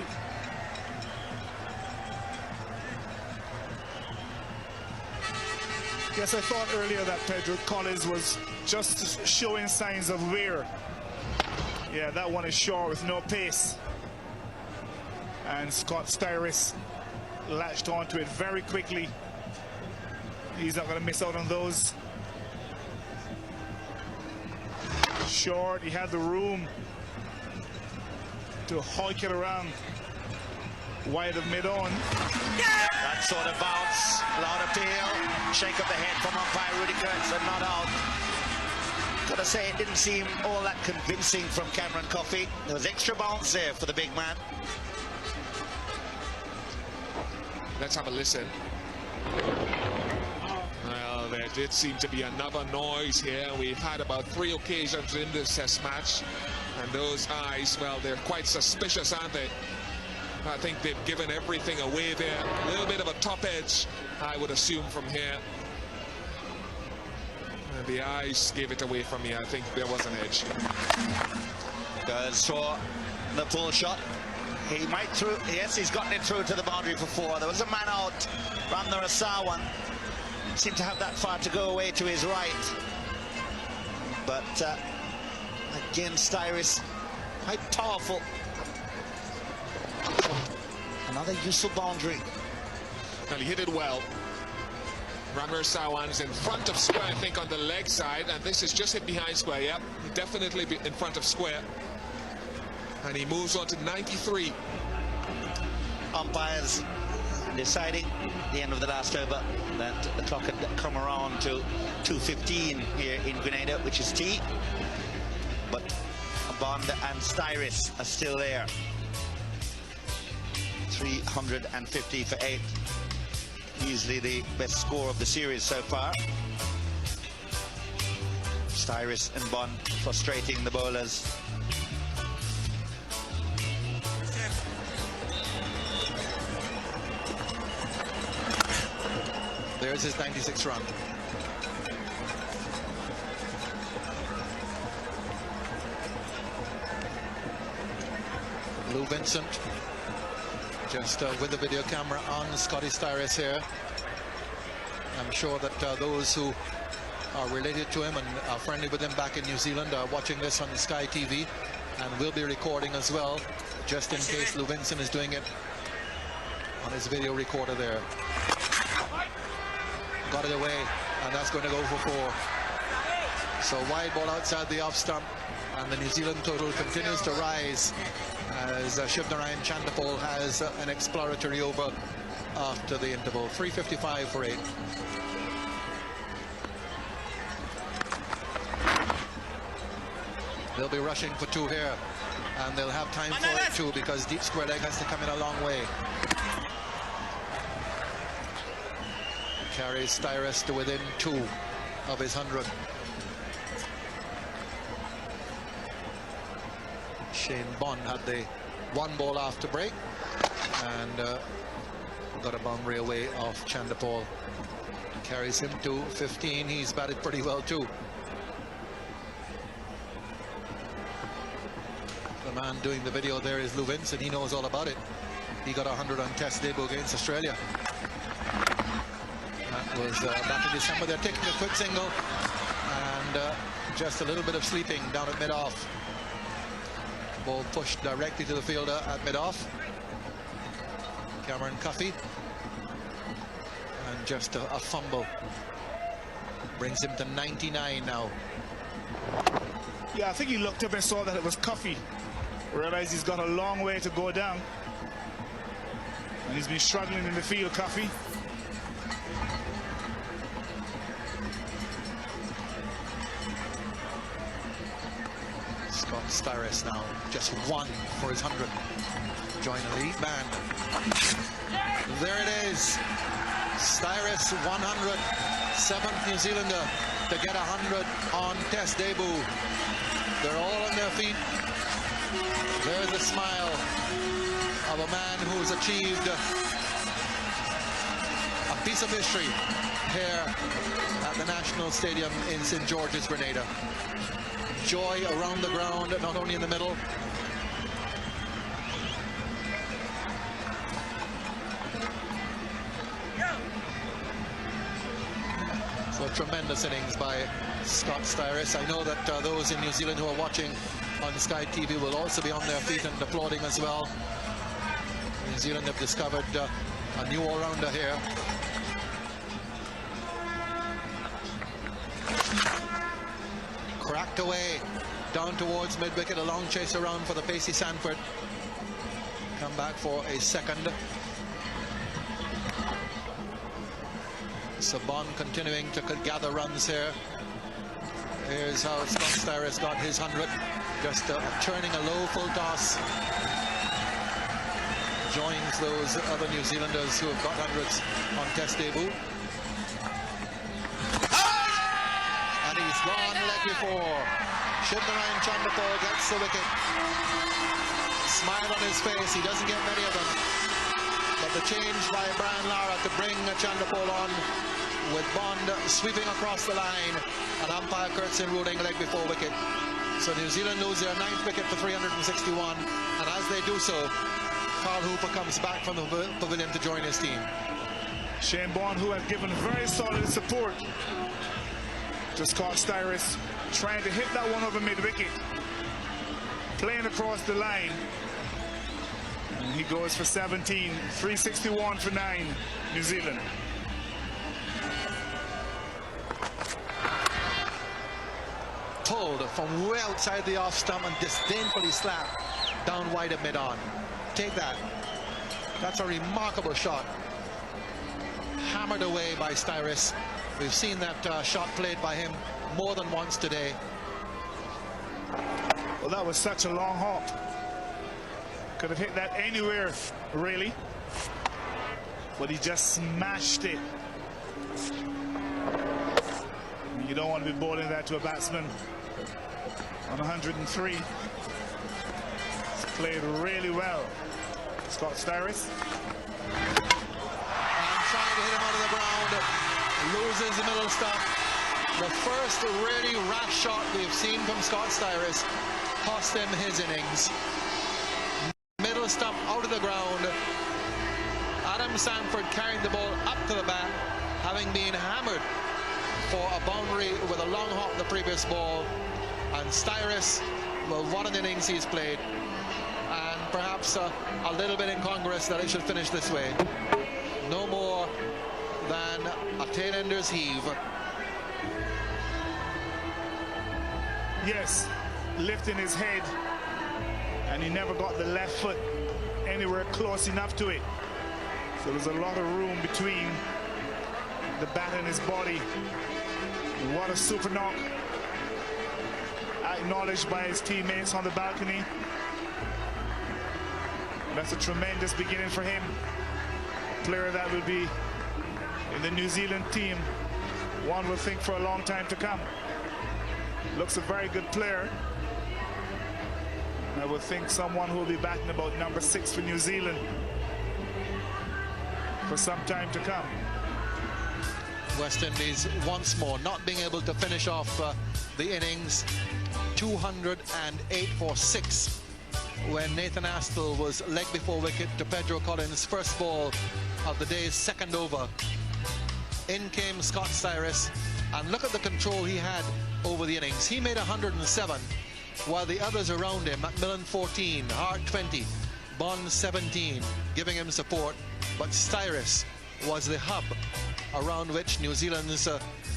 Yes, I thought earlier that Pedro Collins was just showing signs of wear. Yeah, that one is short with no pace. And Scott Styris latched onto it very quickly. He's not going to miss out on those. Short, he had the room to hike it around wide of mid-on. That sort of bounce, loud appeal, shake of the head from umpire Rudy Kurtz and not out. Gotta say, it didn't seem all that convincing from Cameron Coffey. There was extra bounce there for the big man. Let's have a listen. Well, there did seem to be another noise here. We've had about 3 occasions in this test match, and those eyes, well, they're quite suspicious, aren't they? I think they've given everything away there. A little bit of a top edge, I would assume, from here. And the eyes gave it away from me. I think there was an edge. Goes for the pull shot. He might through, yes, he's gotten it through to the boundary for 4. There was a man out, Ramnar Asawan. Seemed to have that far to go away to his right. But again, Styris, quite powerful. Another useful boundary. And he hit it well. Ramnar Sawan's in front of square, I think, on the leg side, and this is just hit behind square. Yep, definitely in front of square. And he moves on to 93. Umpires deciding the end of the last over that the clock had come around to 2:15 here in Grenada, which is tea. But Bond and Styris are still there. 350 for 8. Easily the best score of the series so far. Styris and Bond frustrating the bowlers. There's his 96th run. Lou Vincent just with the video camera on Scotty Styris here. I'm sure that those who are related to him and are friendly with him back in New Zealand are watching this on Sky TV and will be recording as well, just in case Lou Vincent is doing it on his video recorder there. Got it away, and that's going to go for 4. So wide ball outside the off stump, and the New Zealand total continues to rise as Shivnarayan Chandapol has an exploratory over after the interval. 355 for 8. They'll be rushing for 2 here, and they'll have time for it too, because deep square leg has to come in a long way. Carries Styris to within 2 of his 100. Shane Bond had the 1 ball after break and got a boundary away off Chandapol. Carries him to 15. He's batted pretty well too. The man doing the video there is Lou Vincent. He knows all about it. He got 100 on Test debut against Australia. That was back in December. They're taking a quick single and just a little bit of sleeping down at mid-off. Ball pushed directly to the fielder at mid-off. Cameron Coffey. And just a fumble. Brings him to 99 now. Yeah, I think he looked up and saw that it was Coffey. Realized he's got a long way to go down. And he's been struggling in the field, Coffey. Scott Styris now just 1 for his 100. join the lead band. There it is. Styris 100, 7th New Zealander to get 100 on test debut. They're all on their feet. There's a smile of a man who's achieved a piece of history here at the National Stadium in St. George's, Grenada. Joy around the ground, not only in the middle. So a tremendous innings by Scott Styris. I know that those in New Zealand who are watching on Sky TV will also be on their feet and applauding as well. New Zealand have discovered a new all-rounder here. Cracked away down towards mid-wicket, a long chase around for the pacey Sanford. Come back for a second. Saban continuing to gather runs here. Here's how Scott Styris got his 100. Just turning a low full toss. Joins those other New Zealanders who have got hundreds on test debut. And he's gone leg before. Shivnarine Chanderpaul gets the wicket. Smile on his face, he doesn't get many of them. But the change by Brian Lara to bring Chanderpaul on, with Bond sweeping across the line, and umpire Kurtzon ruling leg before wicket. So New Zealand lose their 9th wicket for 361, and as they do so, Carl Hooper comes back from the pavilion to join his team. Shane Bond, who has given very solid support to Scott Styris, trying to hit that one over mid-wicket, playing across the line, and he goes for 17, 361 for 9, New Zealand. Pulled from way outside the off stump and disdainfully slapped down wide of mid-on. Take that. That's a remarkable shot. Hammered away by Styris. We've seen that shot played by him more than once today. Well, that was such a long hop. Could have hit that anywhere, really. But he just smashed it. You don't want to be bowling that to a batsman on 103. He's played really well. Scott Styris. And trying to hit him out of the ground. Loses the middle stump. The first really rash shot we've seen from Scott Styris cost him his innings. Middle stump out of the ground. Adam Sanford carrying the ball up to the bat, having been hammered for a boundary with a long hop the previous ball. And Styris, well, what an innings he's played. And perhaps a little bit incongruous that it should finish this way. No more than a tail-ender's heave. Yes, lifting his head, and he never got the left foot anywhere close enough to it. So there's a lot of room between the bat and his body. What a super knock. Acknowledged by his teammates on the balcony. That's a tremendous beginning for him. A player that will be in the New Zealand team, one will think for a long time to come. Looks a very good player. I would think someone who will be batting about number 6 for New Zealand for some time to come. West Indies once more not being able to finish off the innings. 208 for 6 when Nathan Astle was leg before wicket to Pedro Collins' first ball of the day's second over. In came Scott Styris, and look at the control he had over the innings. He made 107, while the others around him, Macmillan 14, Hart 20, Bond 17, giving him support. But Styris was the hub around which New Zealand's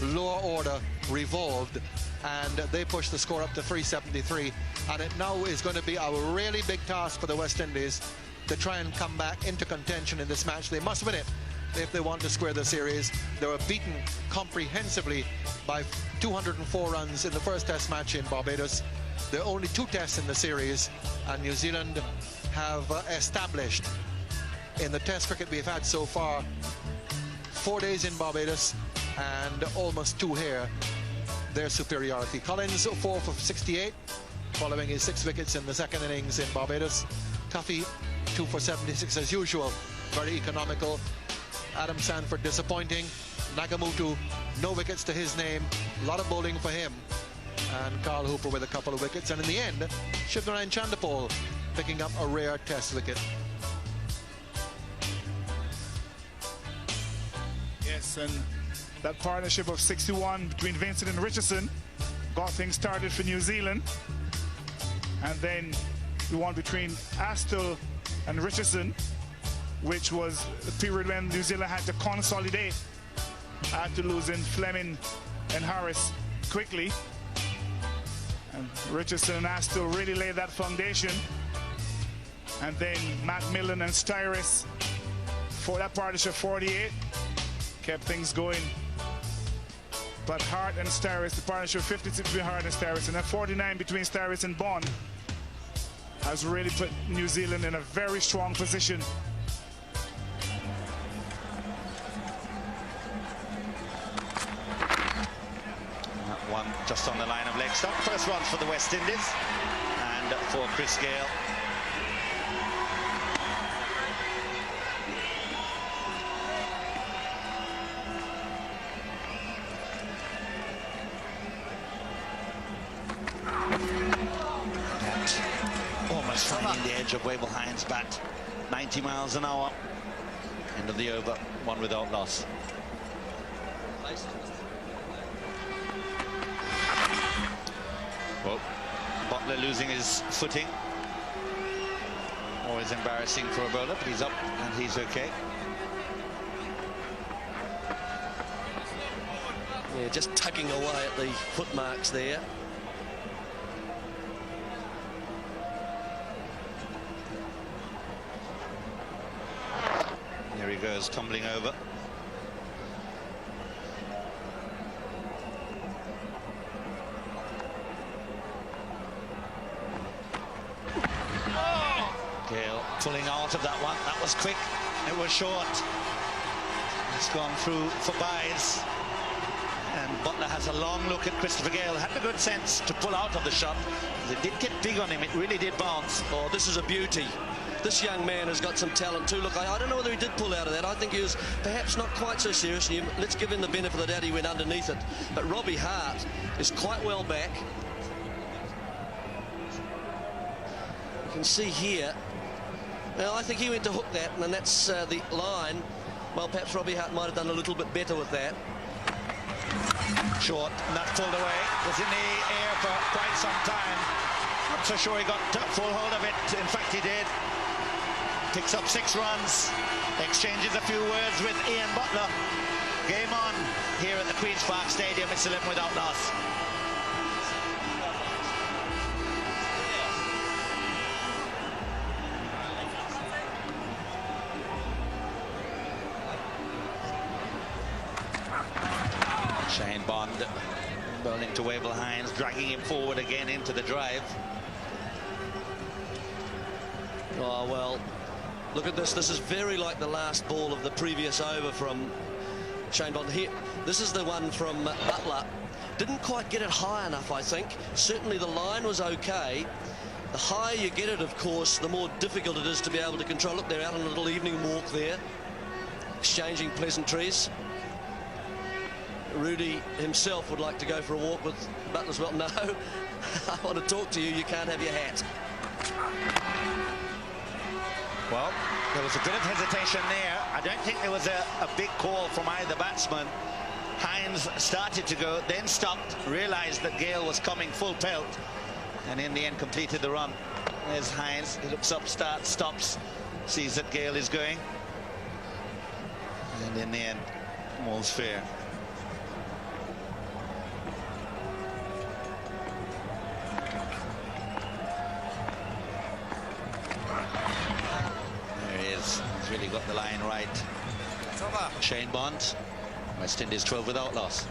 lower order revolved, and they pushed the score up to 373. And it now is going to be a really big task for the West Indies to try and come back into contention in this match. They must win it if they want to square the series. They were beaten comprehensively by 204 runs in the first test match in Barbados. There are only 2 tests in the series, and New Zealand have established in the Test cricket we've had so far. 4 days in Barbados and almost 2 here, their superiority. Collins 4 for 68, following his 6 wickets in the second innings in Barbados. Tuffy 2 for 76 as usual, very economical. Adam Sanford disappointing. Nagamutu, no wickets to his name, a lot of bowling for him. And Carl Hooper with a couple of wickets, and in the end Shivnarine Chandapol picking up a rare Test wicket. Yes, and that partnership of 61 between Vincent and Richardson got things started for New Zealand. And then the one between Astle and Richardson, which was the period when New Zealand had to consolidate after losing Fleming and Harris quickly. And Richardson and Astle really laid that foundation. And then Macmillan and Styris for that partnership 48 kept things going. But Hart and Styris, the partnership 56 between Hart and Styris, and then 49 between Styris and Bond has really put New Zealand in a very strong position. That one just on the line of leg stump. First runs for the West Indies and for Chris Gale. Almost finding the edge of Wavell Hines' bat. 90 miles an hour. End of the over, 1 without loss. Well, Butler losing his footing. Always embarrassing for a bowler, but he's up and he's okay. Yeah, just tugging away at the footmarks there. There he goes, tumbling over. Gale pulling out of that one. That was quick. It was short. It's gone through for byes. And Butler has a long look at Christopher Gale. Had the good sense to pull out of the shot. It did get big on him. It really did bounce. Oh, this is a beauty. This young man has got some talent too. Look, I don't know whether he did pull out of that. I think he was perhaps not quite so serious. Let's give him the benefit of the doubt he went underneath it. But Robbie Hart is quite well back. You can see here. Well, I think he went to hook that, and that's the line. Well, perhaps Robbie Hart might have done a little bit better with that. Short, not pulled away. Was in the air for quite some time. Not so sure he got full hold of it. In fact, he did. Picks up 6 runs. Exchanges a few words with Ian Butler. Game on here at the Queen's Park Stadium. It's 11 without loss. Shane Bond bowling to Wavell Hines, dragging him forward again into the drive. Oh, well, look at this. This is very like the last ball of the previous over from Shane Bond. Here, this is the one from Butler. Didn't quite get it high enough, I think. Certainly the line was okay. The higher you get it, of course, the more difficult it is to be able to control. Look, they're out on a little evening walk there, exchanging pleasantries. Rudy himself would like to go for a walk with Butler as well. No, I want to talk to you. You can't have your hat. Well, there was a bit of hesitation there. I don't think there was a big call from either batsman. Hines started to go, then stopped, realized that Gale was coming full pelt, and in the end completed the run. There's Hines. He looks up, starts, stops, sees that Gale is going, and in the end, all's fair. He's really got the line right. Shane Bond, West Indies 12 without loss.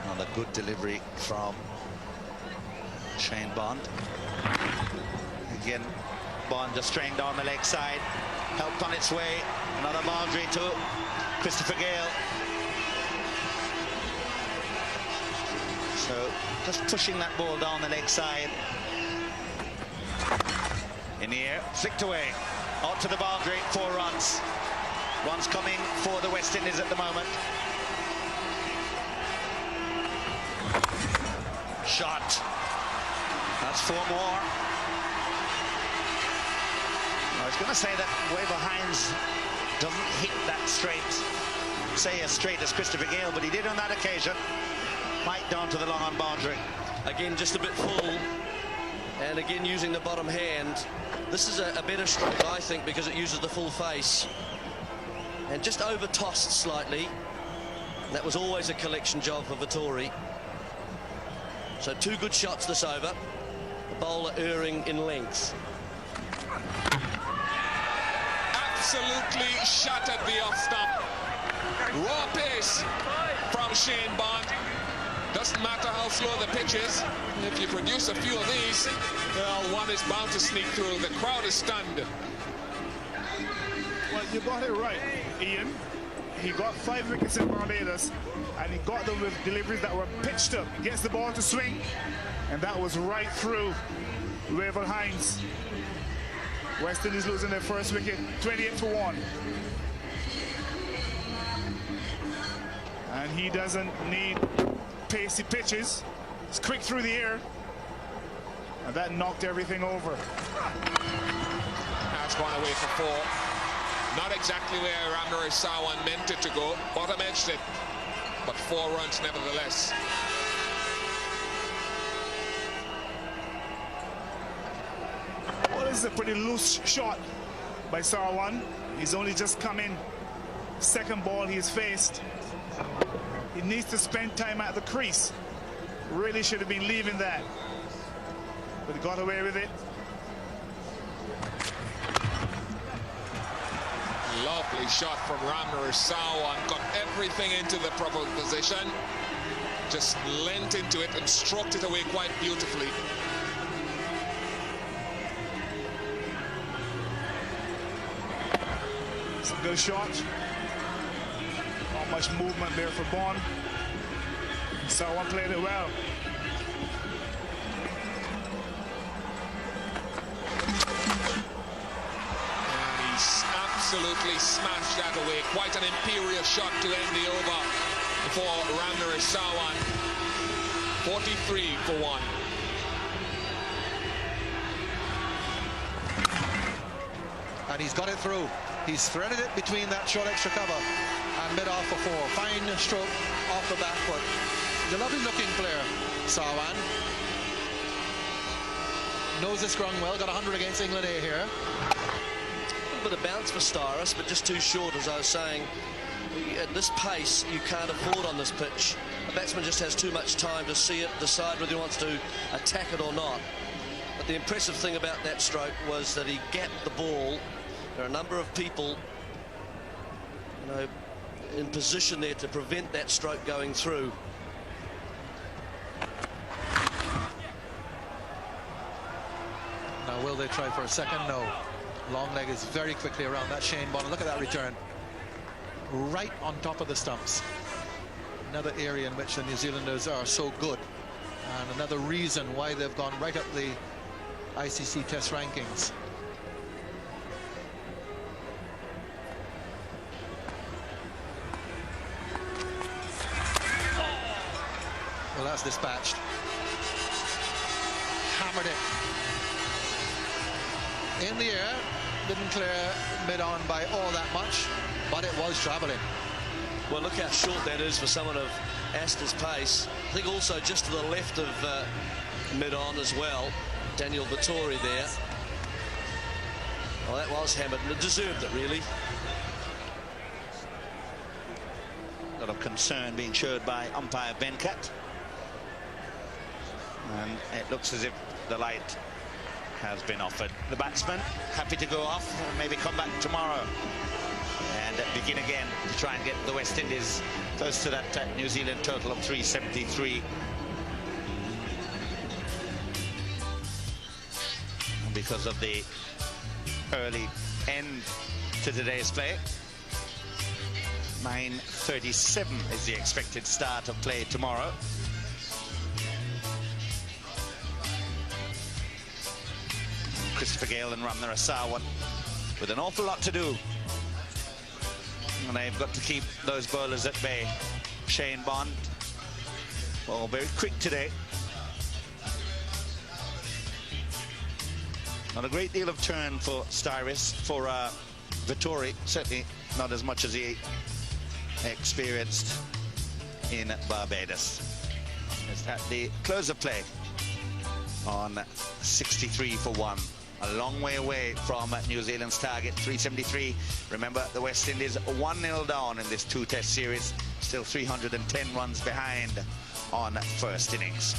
Another Good delivery from Shane Bond. Again, Bond just straying down the leg side. Helped on its way. Another boundary to Christopher Gale. So just pushing that ball down the leg side. In the air, flicked away. Out to the boundary, 4 runs. Runs coming for the West Indies at the moment. Shot. That's 4 more. I was going to say that Waver Hines doesn't hit that straight, say as straight as Christopher Gale, but he did on that occasion. Right down to the long on boundary. Again, just a bit full. And again, using the bottom hand. This is a better stroke, I think, because it uses the full face. And just over-tossed slightly. That was always a collection job for Vettori. So 2 good shots this over. The bowler erring in length. Absolutely shattered the off stump. Raw pace from Shane Bond. Doesn't matter how slow the pitch is. If you produce a few of these, well, one is bound to sneak through. The crowd is stunned. Well, you got it right, Ian. He got 5 wickets in Barbados, and he got them with deliveries that were pitched up. He gets the ball to swing, and that was right through Waver Hines. West Indies losing their first wicket, 28-1. And he doesn't need pacey pitches. It's quick through the air, and that knocked everything over. That's gone away for 4. Not exactly where Ramnur Sawan meant it to go. Bottom edged it, but 4 runs nevertheless. Well, this is a pretty loose shot by Sarwan. He's only just come in. Second ball he's faced. He needs to spend time at the crease. Really should have been leaving that, but he got away with it. Lovely shot from Ramnur Sawan. Got everything into the proper position. Just leant into it and stroked it away quite beautifully. It's a good shot. Not much movement there for Bond. Sawan played it well. Absolutely smashed that away. Quite an imperious shot to end the over for Ramnur Sawan. 43-1. And he's got it through. He's threaded it between that short extra cover and mid-off for 4. Fine stroke off the back foot. He's a lovely looking player, Sawan. Knows the scrum well. Got 100 against England A here. Bit of bounce for Styris, but just too short, as I was saying. At this pace, you can't afford on this pitch. A batsman just has too much time to see it, decide whether he wants to attack it or not. But the impressive thing about that stroke was that he gapped the ball. There are a number of people, you know, in position there to prevent that stroke going through. Now, will they try for a second? No. Long leg is very quickly around that Shane Bond. Look at that return. Right on top of the stumps. Another area in which the New Zealanders are so good. And another reason why they've gone right up the ICC Test rankings. Well, that's dispatched. Hammered it. In the air, didn't clear mid-on by all that much, but it was travelling. Well, look how short that is for someone of Astor's pace. I think also just to the left of mid-on as well. Daniel Vettori there. Well, that was hammered, and it deserved it, really. A lot of concern being showed by umpire Venkat. And it looks as if the light has been offered. The batsman happy to go off and maybe come back tomorrow and begin again to try and get the West Indies close to that New Zealand total of 373. And because of the early end to today's play, 9:37 is the expected start of play tomorrow. Christopher Gale and Ramnarasawan with an awful lot to do. And they've got to keep those bowlers at bay. Shane Bond, well, very quick today. Not a great deal of turn for Styris, for Vettori, certainly not as much as he experienced in Barbados. It's at the close of play on 63 for 1. A long way away from New Zealand's target, 373. Remember, the West Indies 1-0 down in this two-test series, still 310 runs behind on first innings.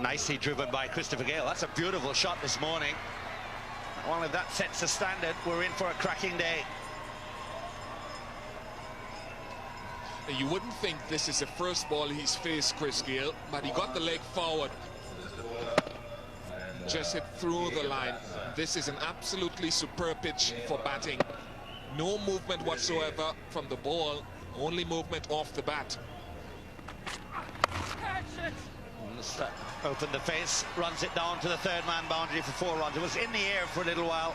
Nicely driven by Christopher Gale. That's a beautiful shot this morning. Well, if that sets the standard, we're in for a cracking day. You wouldn't think this is the first ball he's faced, Chris Gale, but he got the leg forward. Just hit through the line. This is an absolutely superb pitch for batting. No movement whatsoever from the ball, only movement off the bat. Opened the face, runs it down to the third man boundary for 4 runs. It was in the air for a little while,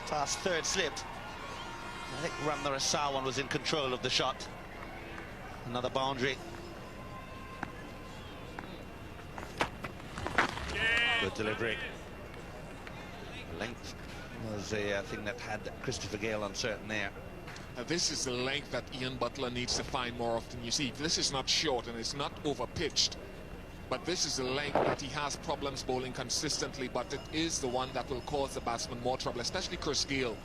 past third slip. I think Ramnarasawan was in control of the shot. Another boundary. Good delivery. Length was a thing that had Christopher Gale uncertain there. Now, this is the length that Ian Butler needs to find more often. You see, this is not short and it's not over pitched. But this is the length that he has problems bowling consistently, but it is the one that will cause the batsman more trouble, especially Chris Gale,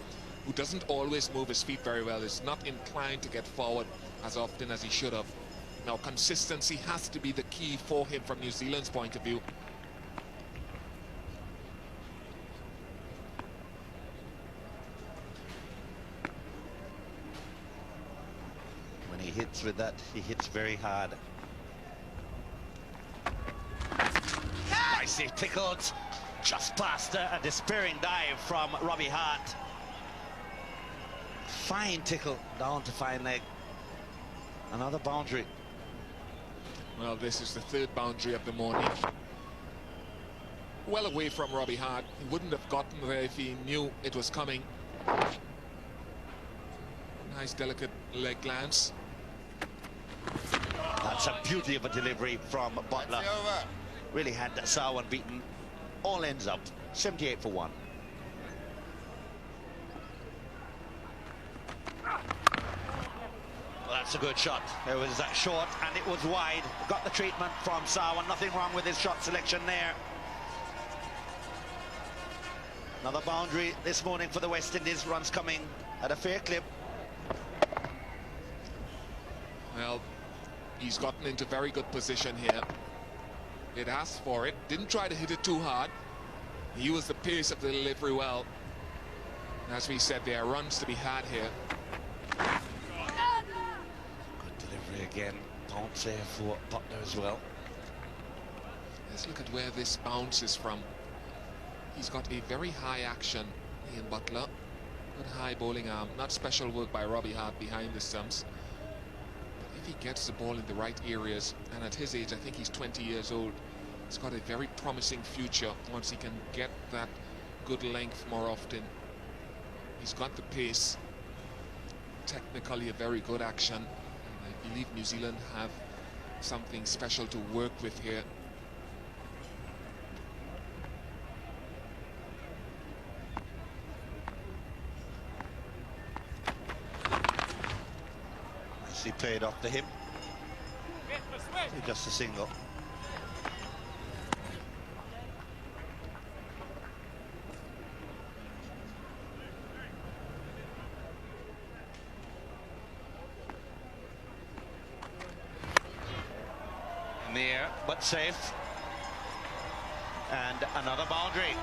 who doesn't always move his feet very well, is not inclined to get forward as often as he should have. Now, consistency has to be the key for him from New Zealand's point of view. When he hits with that, he hits very hard. Nicely tickled, just past a despairing dive from Robbie Hart. Fine tickle down to fine leg. Another boundary. Well, this is the third boundary of the morning. Well away from Robbie Hart. He wouldn't have gotten there if he knew it was coming. Nice delicate leg glance. That's a beauty of a delivery from Butler. Really had Sawan beaten. All ends up 78 for 1. Well, that's a good shot. It was short and it was wide. Got the treatment from Sawan. Nothing wrong with his shot selection there. Another boundary this morning for the West Indies. Runs coming at a fair clip. Well, he's gotten into very good position here. It asked for it, didn't try to hit it too hard. He used the pace of the delivery well. As we said, there are runs to be had here. Good delivery again. Bounce there for Butler as well. Let's look at where this bounces from. He's got a very high action, Ian Butler. Good high bowling arm. Not special work by Robbie Hart behind the stumps. But if he gets the ball in the right areas, and at his age, I think he's 20 years old, he's got a very promising future once he can get that good length more often. He's got the pace, technically a very good action. And I believe New Zealand have something special to work with here. Nicely played off to him. Just a single. but safe. And another boundary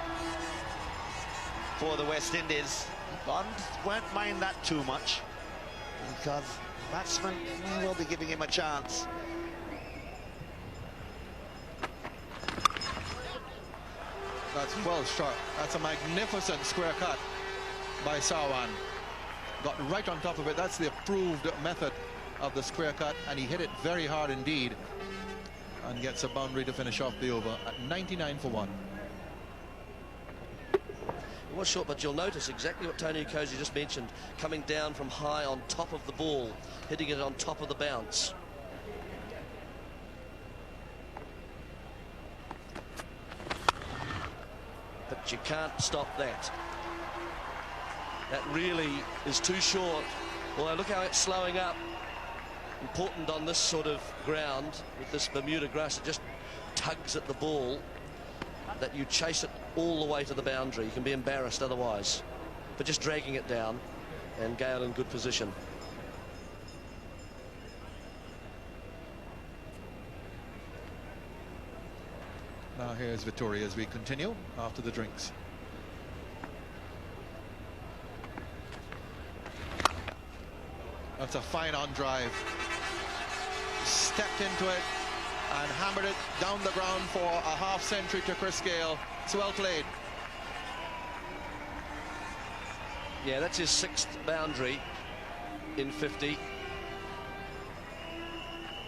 for the West Indies. Bond won't mind that too much because batsman will be giving him a chance. That's well shot. That's a magnificent square cut by Sarwan. Got right on top of it. That's the approved method of the square cut, and he hit it very hard indeed and gets a boundary to finish off the over at 99 for 1. It was short, but you'll notice exactly what Tony Ukosi just mentioned, coming down from high on top of the ball, hitting it on top of the bounce. But you can't stop that. That really is too short. Although look how it's slowing up. Important on this sort of ground with this Bermuda grass. It just tugs at the ball, that you chase it all the way to the boundary. You can be embarrassed otherwise. But just dragging it down, and Gale in good position. Now here's Vettori as we continue after the drinks. That's a fine on drive. Stepped into it and hammered it down the ground for a half century to Chris Gale. It's well played. Yeah, that's his 6th boundary in 50.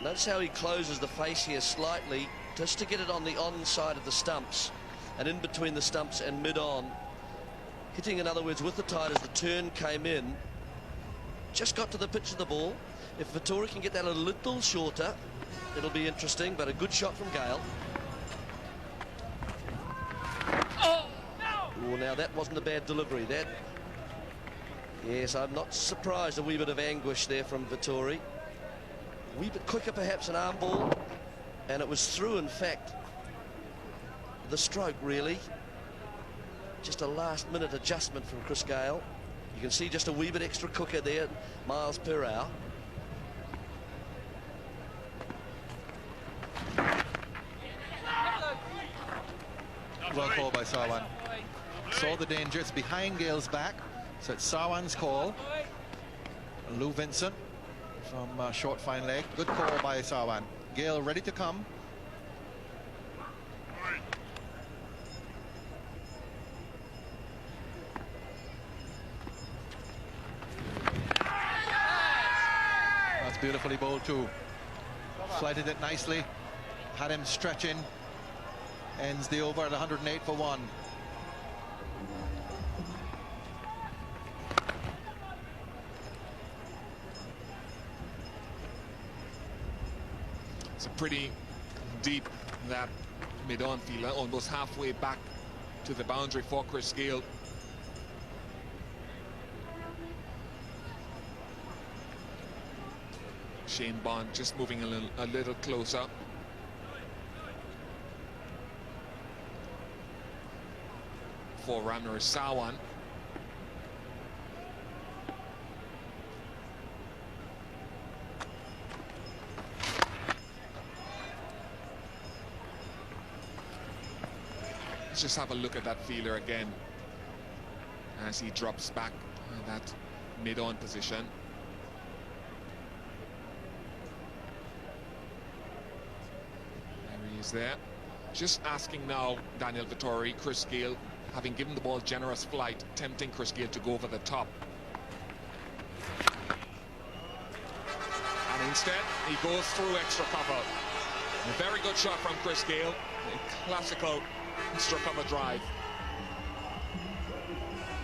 Notice how he closes the face here slightly, just to get it on the on side of the stumps, and in between the stumps and mid-on. Hitting, in other words, with the tide as the turn came in. Just got to the pitch of the ball. If Vettori can get that a little shorter, it'll be interesting, but a good shot from Gale. Oh, now that wasn't a bad delivery. That, yes, I'm not surprised. A wee bit of anguish there from Vettori. A wee bit quicker, perhaps, an arm ball. And it was through, in fact, the stroke, really. Just a last-minute adjustment from Chris Gale. You can see just a wee bit extra quicker there, miles per hour. Well called by Sarwan. Saw the danger. It's behind Gale's back, so it's Sarwan's call. Lou Vincent from short fine leg. Good call by Sarwan. Gale ready to come. That's beautifully bowled too. Flighted it nicely. Had him stretching. Ends the over at 108 for 1. It's a pretty deep, that mid-on fielder, almost halfway back to the boundary for Chris Gale. Shane Bond just moving a little closer. For Ramner Sarwan. Let's just have a look at that fielder again as he drops back in that mid-on position. There he is there. Just asking now, Daniel Vettori, Chris Gale, having given the ball generous flight, tempting Chris Gale to go over the top. And instead, he goes through extra cover. A very good shot from Chris Gale. A classical extra cover drive.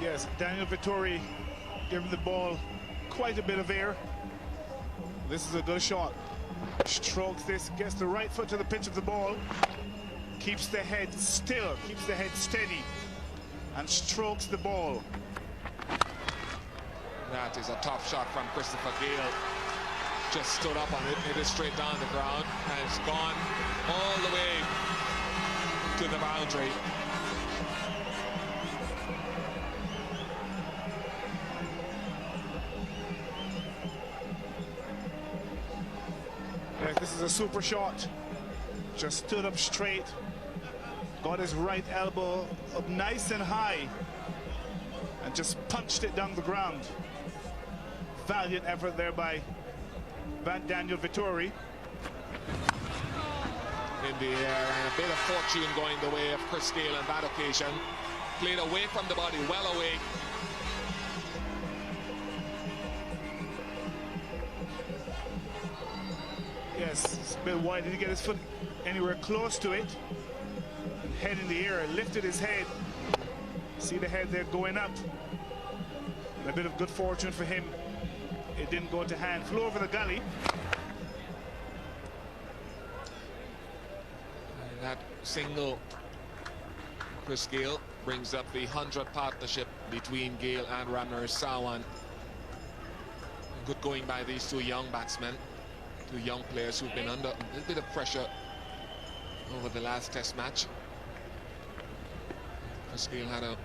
Yes, Daniel Vettori giving the ball quite a bit of air. This is a good shot. Strokes this, gets the right foot to the pitch of the ball, keeps the head still, keeps the head steady, and strokes the ball. That is a top shot from Christopher Gale. Just stood up on it, hit it straight down the ground, and it's gone all the way to the boundary. Yes, this is a super shot. just stood up straight, got his right elbow up nice and high, and just punched it down the ground. Valiant effort there by Daniel Vettori. In the air, and a bit of fortune going the way of Chris Gayle on that occasion. Played away from the body, well away. Yes, it's a bit wide. Didn't get his foot anywhere close to it. Head in the air, lifted his head. See the head there going up. And a bit of good fortune for him. It didn't go to hand. Flew over the gully. That single, Chris Gayle, brings up the 100 partnership between Gayle and Ramner Sarwan. Good going by these two young batsmen, two young players who've been under a little bit of pressure over the last test match. Chris Gayle had a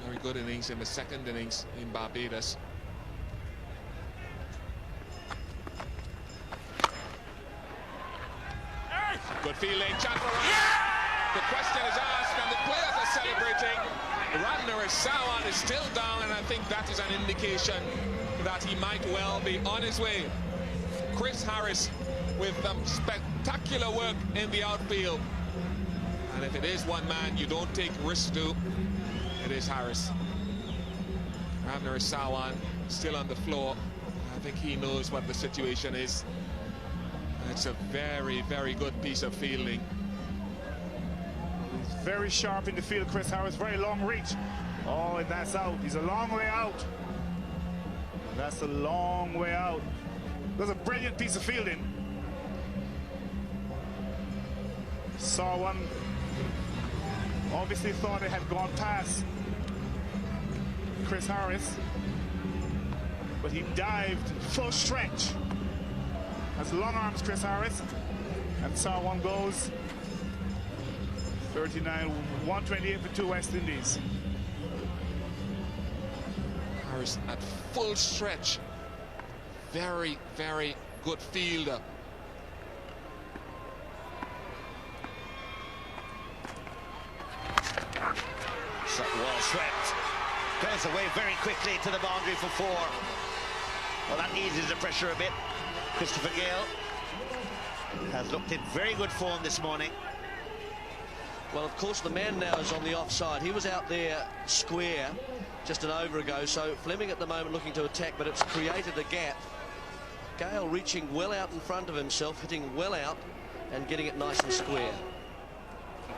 very good innings in the second innings in Barbados. Good fielding, chance for Ramner. The question is asked and the players are celebrating. Ramner Sarwan is still down, and I think that is an indication that he might well be on his way. Chris Harris with spectacular work in the outfield. And if it is one man you don't take risks to, it is Harris. Ramner Sarwan still on the floor. I think he knows what the situation is. It's a very, very good piece of fielding. He's very sharp in the field, Chris Harris. Very long reach. Oh, and that's out. He's a long way out. That's a long way out. That's a brilliant piece of fielding. Sarwan obviously thought it had gone past Chris Harris, but he dived full stretch. Has long arms, Chris Harris, and Sarwan goes 39, 128 for 2 West Indies. Harris at full stretch. Very, very good fielder. So well swept. Goes away very quickly to the boundary for 4. Well, that eases the pressure a bit. Christopher Gayle has looked in very good form this morning. Well, of course, the man now is on the offside. He was out there square just an over ago, so Fleming at the moment looking to attack, but it's created a gap. Gayle reaching well out in front of himself, hitting well out and getting it nice and square.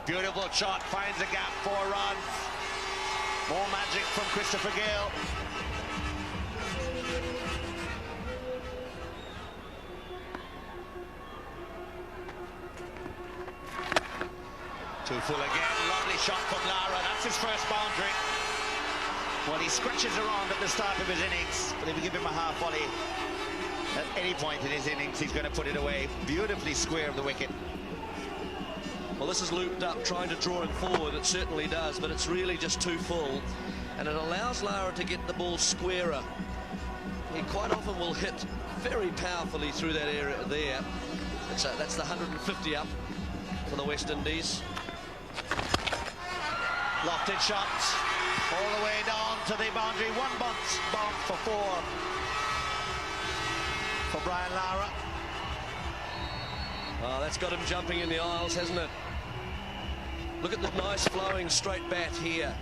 Beautiful shot, finds a gap, 4 runs. More magic from Christopher Gayle. Too full again, lovely shot from Lara. That's his first boundary. Well, he scratches around at the start of his innings, but if we give him a half volley at any point in his innings, he's going to put it away beautifully square of the wicket. Well, this is looped up, trying to draw him forward. It certainly does, but it's really just too full, and it allows Lara to get the ball squarer. He quite often will hit very powerfully through that area there. That's the 150 up for the West Indies. Lofted shots all the way down to the boundary. 1 bounce for 4 for Brian Lara. Oh, that's got him jumping in the aisles, hasn't it? Look at the nice flowing straight bat here.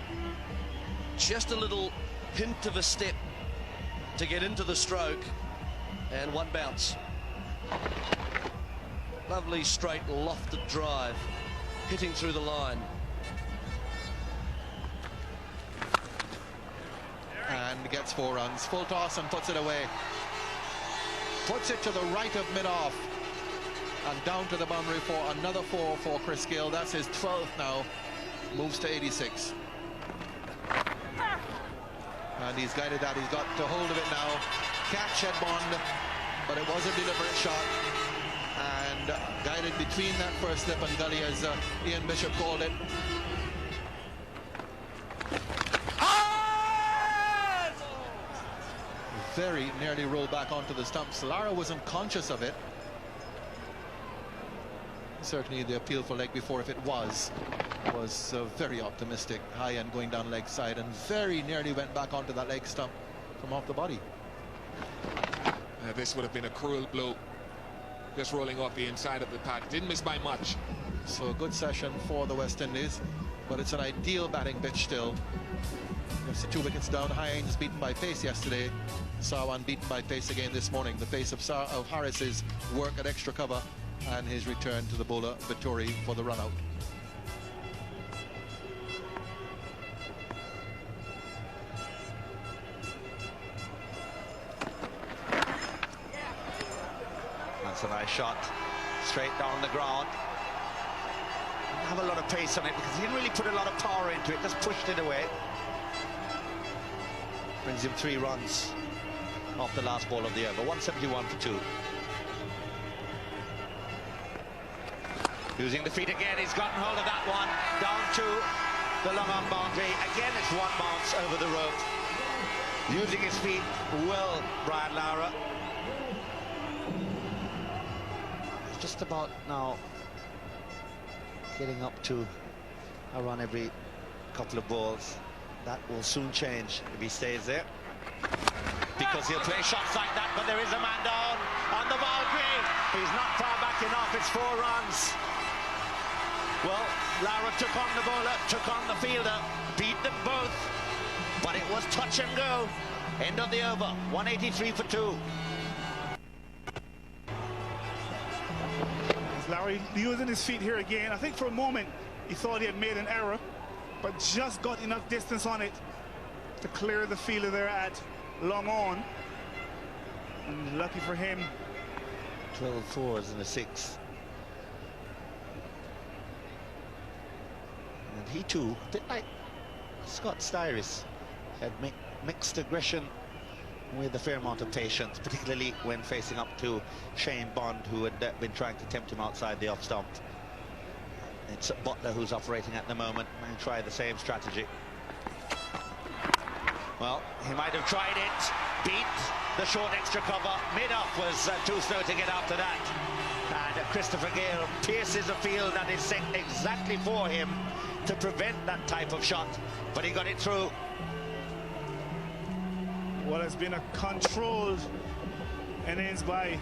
Just a little hint of a step to get into the stroke, and 1 bounce. Lovely straight lofted drive, hitting through the line. And gets 4 runs. Full toss and puts it away. Puts it to the right of mid-off. And down to the boundary for another 4 for Chris Gayle. That's his 12th now. Moves to 86. And he's guided that. He's got to hold of it now. Catch Edmond, but it was a deliberate shot. And guided between that first slip and gully, as Ian Bishop called it. Very nearly rolled back onto the stumps. Lara was unconscious of it. certainly the appeal for leg before, if it was very optimistic. High end going down leg side and very nearly went back onto that leg stump from off the body. This would have been a cruel blow. Just rolling off the inside of the pad. Didn't miss by much. So a good session for the West Indies, but it's an ideal batting pitch still. It's the 2 wickets down. Hines beaten by pace yesterday. Sarwan beaten by pace again this morning. The pace of Harris's work at extra cover and his return to the bowler Vittori for the run out. That's a nice shot, straight down the ground. Didn't have a lot of pace on it because he didn't really put a lot of power into it, just pushed it away. Brings him 3 runs off the last ball of the over. 171 for 2. Using the feet again, he's gotten hold of that one. Down to the long on boundary. Again, it's 1 bounce over the rope. Using his feet well, Brian Lara. He's just about now getting up to a run every couple of balls. That will soon change if he stays there, because he'll play shots like that, but there is a man down on the boundary. He's not far back enough. It's 4 runs. Well, Lara took on the bowler, took on the fielder, beat them both, but it was touch and go. End of the over, 183 for 2. Larry using his feet here again. I think for a moment he thought he had made an error, but just got enough distance on it to clear the fielder there at long on. And lucky for him, 12 fours and a 6. And he too, a bit like Scott Styris, had mixed aggression with a fair amount of patience, particularly when facing up to Shane Bond, who had been trying to tempt him outside the off stump. It's Butler who's operating at the moment, and try the same strategy. Well, he might have tried it, beat the short extra cover. Mid-off was too slow to get after that. And Christopher Gale pierces a field that is set exactly for him to prevent that type of shot, but he got it through. What has been a controlled innings by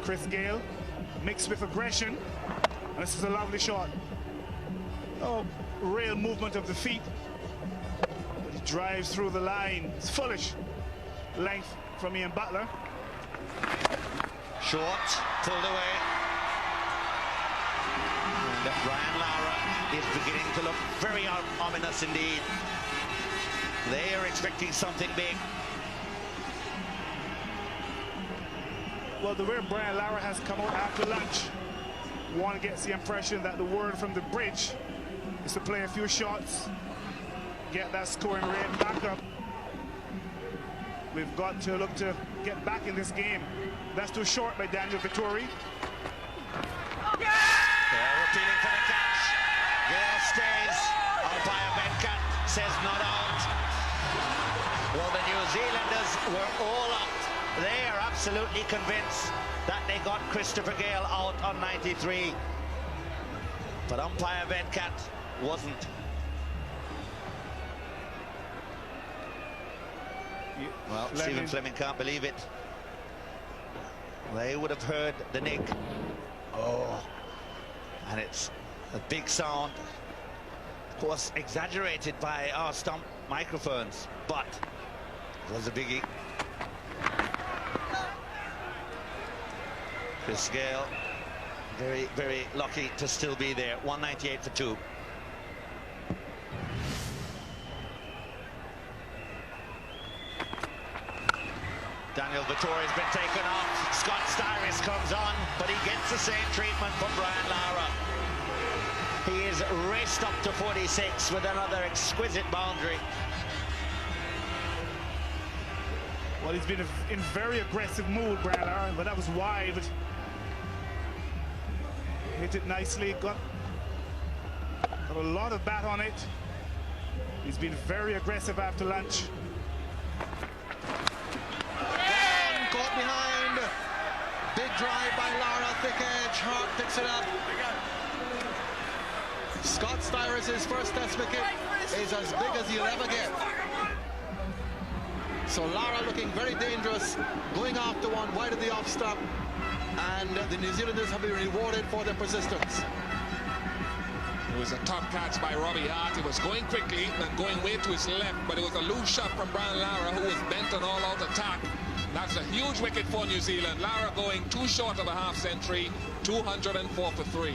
Chris Gale, mixed with aggression, and this is a lovely shot. Oh, real movement of the feet, but he drives through the line. It's foolish length from Ian Butler. Short, pulled away. And Brian Lara is beginning to look very ominous indeed. They are expecting something big. Well, the way Brian Lara has come out after lunch, one gets the impression that the word from the bridge is to play a few shots, get that scoring rate back up. We've got to look to get back in this game. That's too short by Daniel Vittori. They're appealing for the catch. Gale stays. Umpire Venkat says not out. Well, the New Zealanders were all up. They are absolutely convinced that they got Christopher Gale out on 93. But umpire Venkat wasn't. Well, Stephen Fleming can't believe it. They would have heard the nick. Oh, and it's a big sound. Of course, exaggerated by our stump microphones, but it was a biggie. Chris Gale, very, very lucky to still be there. 198 for 2. Daniel Vittori's been taken off. Scott Styris comes on, but he gets the same treatment from Brian Lara. He is raced up to 46 with another exquisite boundary. Well, he's been in very aggressive mood, Brian Lara, but that was wide. But hit it nicely, got a lot of bat on it. He's been very aggressive after lunch. Caught behind. Big drive by Lara, thick edge. Hart picks it up. Scott Styris' first test wicket is as big as he'll ever get. So Lara looking very dangerous, going after one wide of the off stump, and the New Zealanders have been rewarded for their persistence. It was a top catch by Robbie Hart. It was going quickly and going way to his left, but it was a loose shot from Brian Lara, who was bent on all-out attack. That's a huge wicket for New Zealand. Lara going too short of a half century, 204 for 3.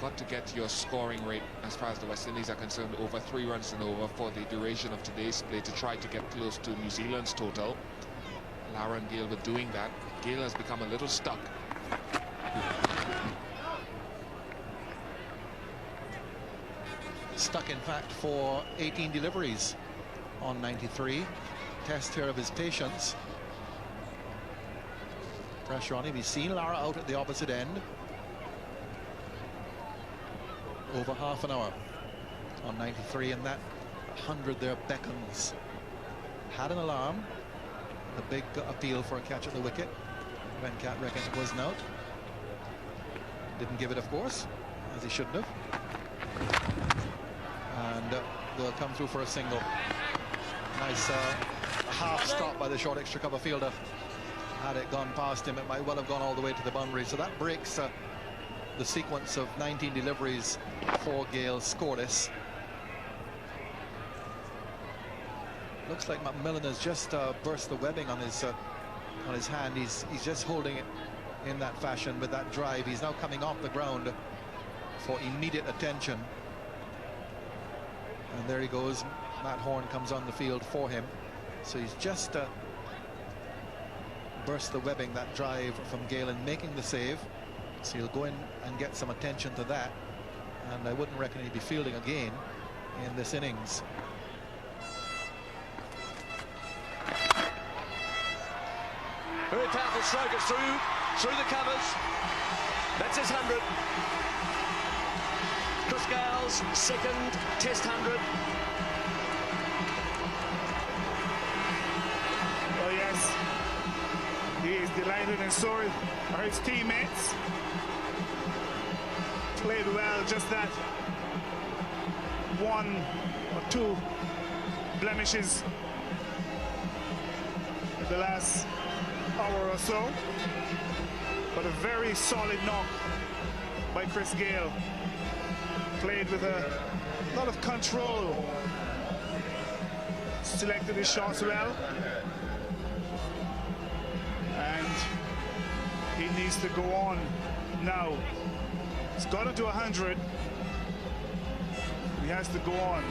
Got to get your scoring rate, as far as the West Indies are concerned, over 3 runs and over for the duration of today's play to try to get close to New Zealand's total. Lara and Gale were doing that. Gale has become a little stuck. Stuck, in fact, for 18 deliveries on 93. Test here of his patience. Pressure on him. He's seen Lara out at the opposite end. Over half an hour on 93, and that 100 there beckons. Had an alarm. A big appeal for a catch at the wicket. Venkat reckoned it was not. Didn't give it, of course, as he shouldn't have. And they'll come through for a single. Nice half stop by the short extra cover fielder. Had it gone past him, it might well have gone all the way to the boundary. So that breaks the sequence of 19 deliveries for Gale scoreless. Looks like McMillan has just burst the webbing on his hand. He's just holding it in that fashion with that drive. He's now coming off the ground for immediate attention. And there he goes. Matt Horn comes on the field for him. So he's just burst the webbing, that drive from Gale, and making the save. So he'll go in and get some attention to that. And I wouldn't reckon he'd be fielding again in this innings. Very powerful stroke. It's through the covers. That's his 100. Chris Gale's second test 100. Oh yes, he is delighted, and so are his teammates. Played well, just that 1 or 2 blemishes in the last hour or so, but a very solid knock by Chris Gale. Played with a lot of control, selected his shots well, and he needs to go on now. He's got into 100. He has to go on.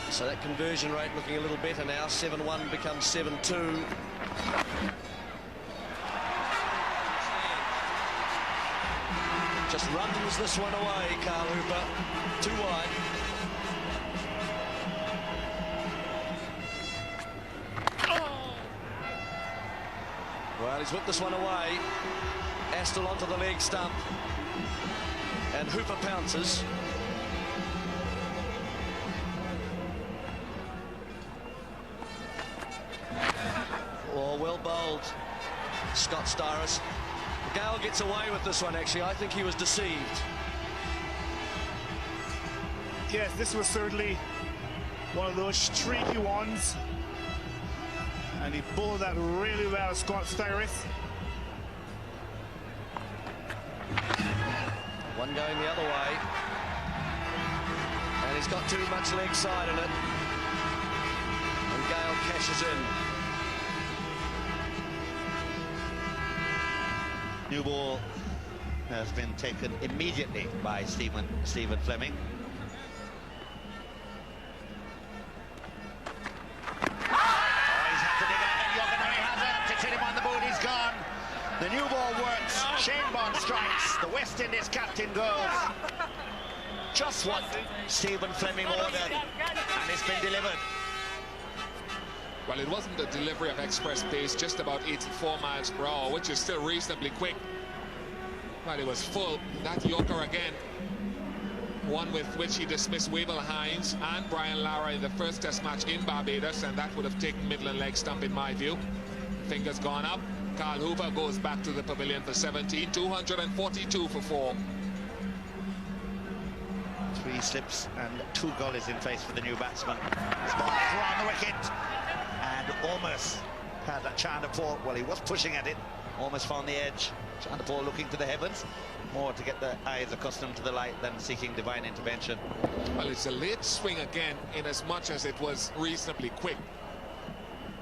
So that conversion rate looking a little better now. 7-1 becomes 7-2. Just runs this one away, Carl Hooper. Too wide. Well, he's whipped this one away. Astle onto the leg stump. And Hooper pounces. Oh, well bowled, Scott Styris. Gale gets away with this one, actually. I think he was deceived. Yes, this was certainly one of those streaky ones. And he bowled that really well, Scott Styris. One going the other way. And he's got too much leg side in it. And Gale cashes in. New ball has been taken immediately by Stephen Fleming. He's had to dig out, and Yoganari hasn't. It's hit him on the boot, he's gone. The new ball works. Shane Bond strikes. The West Indies captain goes. Just what Stephen Fleming ordered, and it's been delivered. Well, it wasn't a delivery of express pace, just about 84 miles per hour, which is still reasonably quick. But it was full. That Yorker again. one with which he dismissed Wavell Hines and Brian Lara in the first test match in Barbados, and that would have taken Midland leg stump in my view. Fingers gone up. Carl Hooper goes back to the pavilion for 17, 242 for 4. 3 slips and 2 goalies in face for the new batsman. Spot around the wicket and almost had a Chandapur. Well, he was pushing at it, almost found the edge. Chandapur looking to the heavens, more to get the eyes accustomed to the light than seeking divine intervention. Well, it's a late swing again, in as much as it was reasonably quick.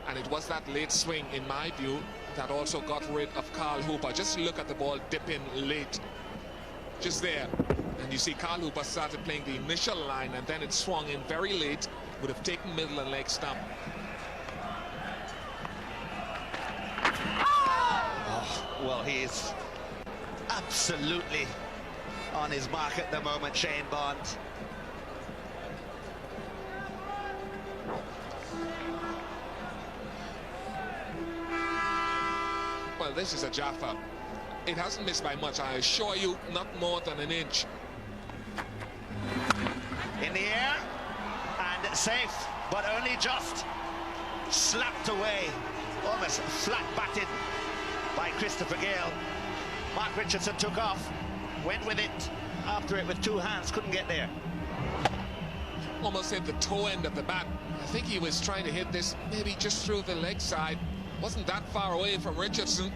And it was that late swing, in my view, that also got rid of Carl Hooper. Just look at the ball dip in late, just there. And you see Carl Hooper started playing the initial line, and then it swung in very late, would have taken middle and leg stump. Oh, well, he is absolutely on his mark at the moment, Shane Bond. Well, this is a Jaffa. It hasn't missed by much, I assure you, not more than an inch. In the air and safe, but only just slapped away, almost flat batted by Christopher Gale. Mark Richardson took off, went with it after it with 2 hands, couldn't get there. Almost hit the toe end of the bat. I think he was trying to hit this maybe just through the leg side. Wasn't that far away from Richardson.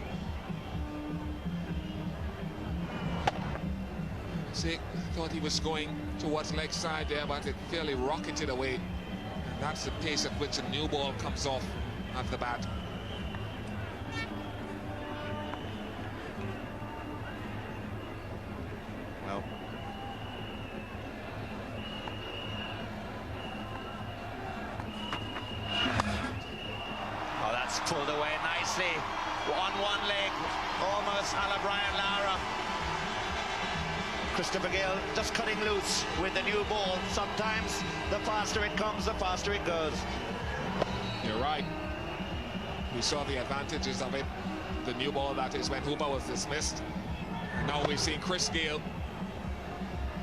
See, thought he was going towards leg side there, but it fairly rocketed away. And that's the pace at which a new ball comes off of the bat. Well, oh, that's pulled away nicely. On one leg, almost a la Brian Lara. Christopher Gale just cutting loose with the new ball. Sometimes the faster it comes, the faster it goes. You're right. We saw the advantages of it. The new ball, that is, when Hooper was dismissed. And now we've seen Chris Gale,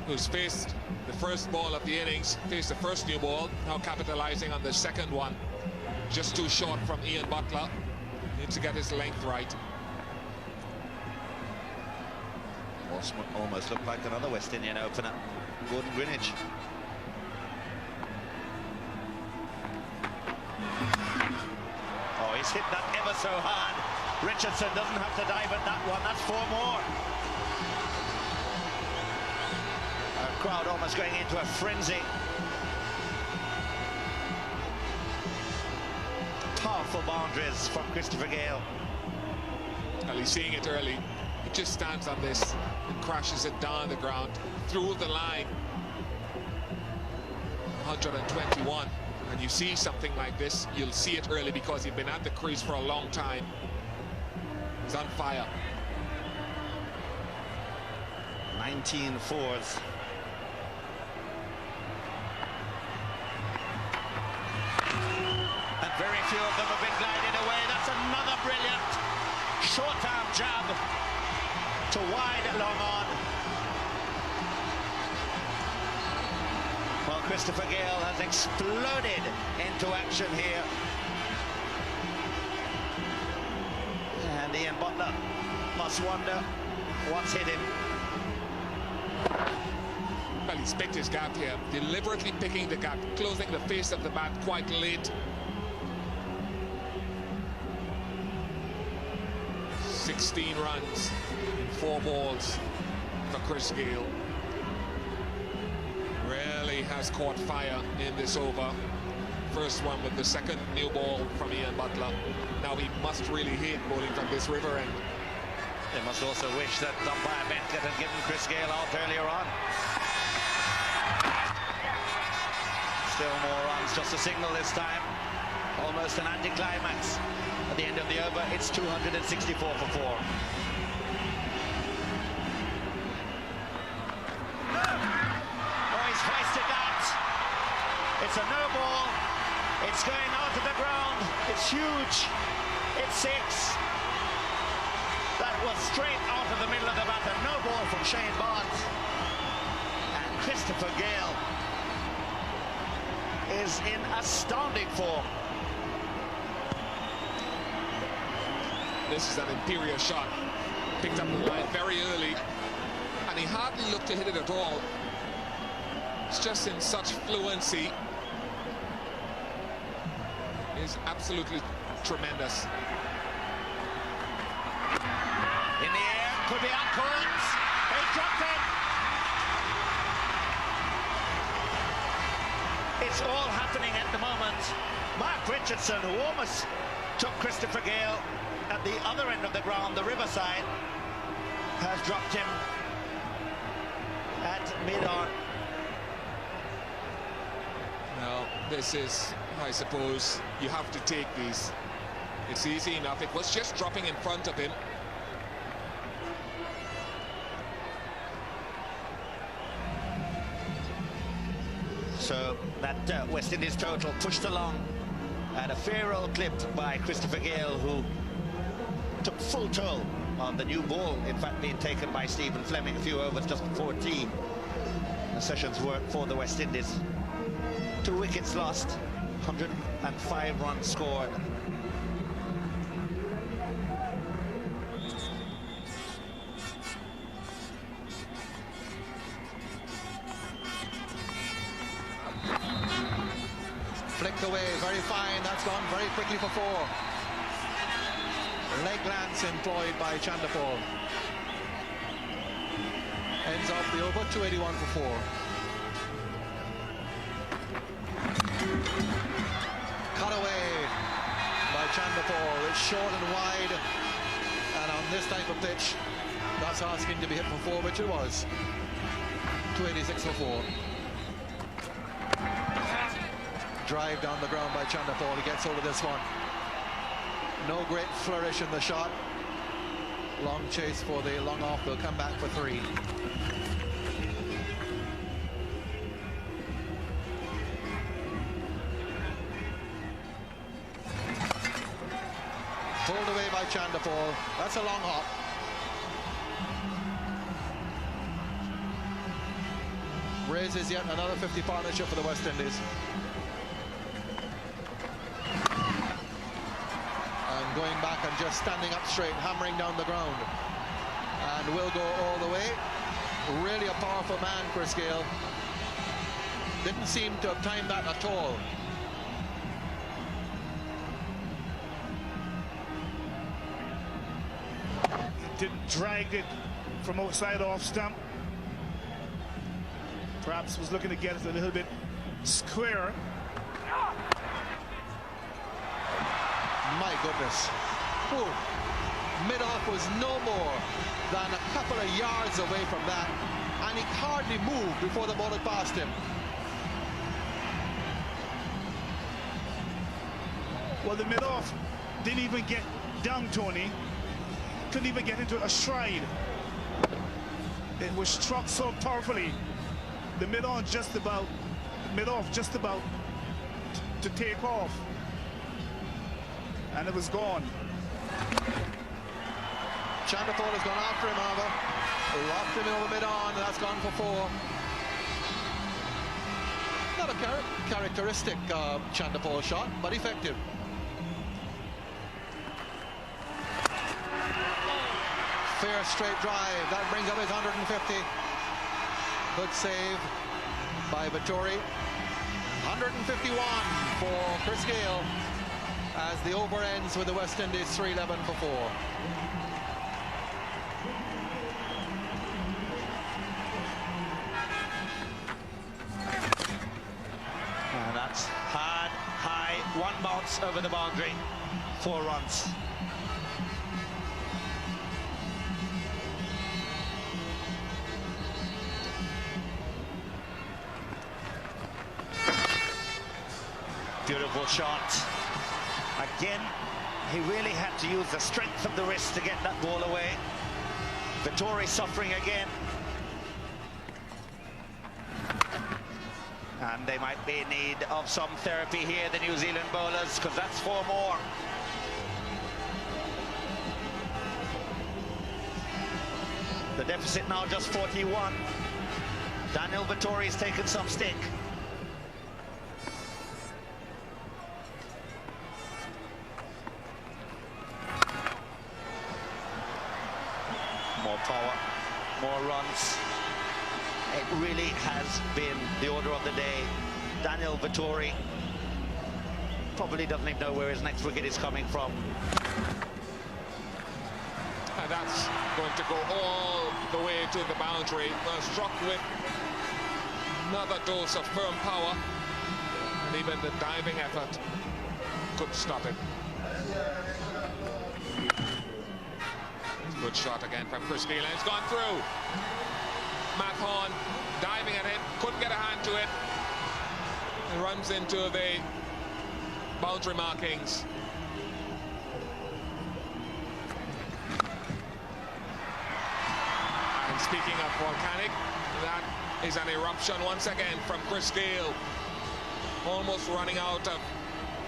who's faced the first ball of the innings, faced the first new ball, now capitalizing on the second one. Just too short from Ian Butler. Needs to get his length right. Almost looked like another West Indian opener, Gordon Greenwich. Oh, he's hit that ever so hard. Richardson doesn't have to dive at that one. That's 4 more. A crowd almost going into a frenzy. Powerful boundaries from Christopher Gale. Well, he's seeing it early. He just stands on this and crashes it down the ground through the line. 121. And you see something like this, you'll see it early because he's been at the crease for a long time. He's on fire. 19 fours. And very few of them have been glided away. That's another brilliant short-arm jab to wide long on. Well, Christopher Gale has exploded into action here. And Ian Butler must wonder what's hit him. Well, he's picked his gap here, deliberately picking the gap, closing the face of the bat quite late. 16 runs in 4 balls for Chris Gale. Really has caught fire in this over. First one with the second new ball from Ian Butler. Now he must really hate bowling from this river end. They must also wish that umpire Bentcott had given Chris Gale out earlier on. Still more runs, just a single this time. Almost an anticlimax. At the end of the over, it's 264 for 4. Oh, he's hoisted that. It's a no ball. It's going out of the ground. It's huge. It's 6. That was straight out of the middle of the bat. A no ball from Shane Bond. And Christopher Gale is in astounding form. This is an imperial shot. Picked up the line very early, and he hardly looked to hit it at all. It's just in such fluency. It's absolutely tremendous. In the air, could be Coates. He dropped it. It's all happening at the moment. Mark Richardson, who almost took Christopher Gale at the other end of the ground, the riverside, has dropped him at mid-on. Now, this is, I suppose, you have to take these. It's easy enough. It was just dropping in front of him. So that West Indies total pushed along at a fair old clip by Christopher Gale, who took full toll on the new ball, in fact being taken by Stephen Fleming a few overs just before tea. The sessions work for the West Indies. 2 wickets lost, 105 runs scored. Flicked away, very fine. That's gone very quickly for 4. Leg lance employed by Chandapal. Ends off the over, 281 for 4. Cut away by Chandapal. It's short and wide, and on this type of pitch, that's asking to be hit for 4, which it was. 286 for 4. Drive down the ground by Chandapal. He gets hold of this one. No great flourish in the shot. Long chase for the long off. They'll come back for 3. Pulled away by Chandapal. That's a long hop. Raises yet another 50 partnership for the West Indies. Going back and just standing up straight, hammering down the ground, and will go all the way. Really a powerful man, Chris Gale. Didn't seem to have timed that at all. Didn't drag it from outside off stump. Perhaps was looking to get it a little bit square. My goodness. Whoa. Mid-off was no more than a couple of yards away from that, and he hardly moved before the ball had passed him. Well, the mid-off didn't even get down, Tony. Couldn't even get into a stride. It was struck so powerfully. The mid-on just about, mid-off just about to take off. And it was gone. Chandapal has gone after him, however. Locked him over mid-on, and that's gone for 4. Not a characteristic Chandapal shot, but effective. Fair straight drive. That brings up his 150. Good save by Vettori. 151 for Chris Gale, as the over ends with the West Indies 311 for 4. And that's hard, high, 1 bounce over the boundary, 4 runs. Beautiful shot. Again, he really had to use the strength of the wrist to get that ball away. Vettori suffering again. And they might be in need of some therapy here, the New Zealand bowlers, because that's 4 more. The deficit now just 41. Daniel Vettori's taken some stick. More power, more runs. It really has been the order of the day. Daniel Vettori probably doesn't even know where his next wicket is coming from. And that's going to go all the way to the boundary. Well, struck with another dose of firm power, and even the diving effort couldn't stop it. Good shot again from Chris Gayle, and it's gone through. Matt Horn diving at it, couldn't get a hand to it. It runs into the boundary markings. And speaking of volcanic, that is an eruption once again from Chris Gayle. Almost running out of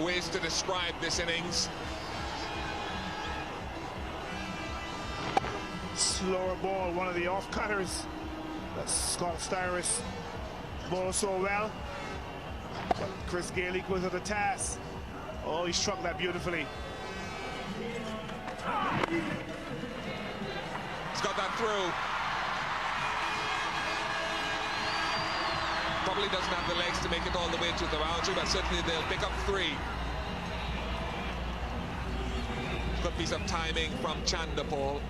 ways to describe this innings. Slower ball, one of the off-cutters that Scott Styris bowled so well. But Chris Gayle equal to the task. Oh, he struck that beautifully. He's got that through. Probably doesn't have the legs to make it all the way to the boundary, but certainly they'll pick up 3. Good piece of timing from Chandapol.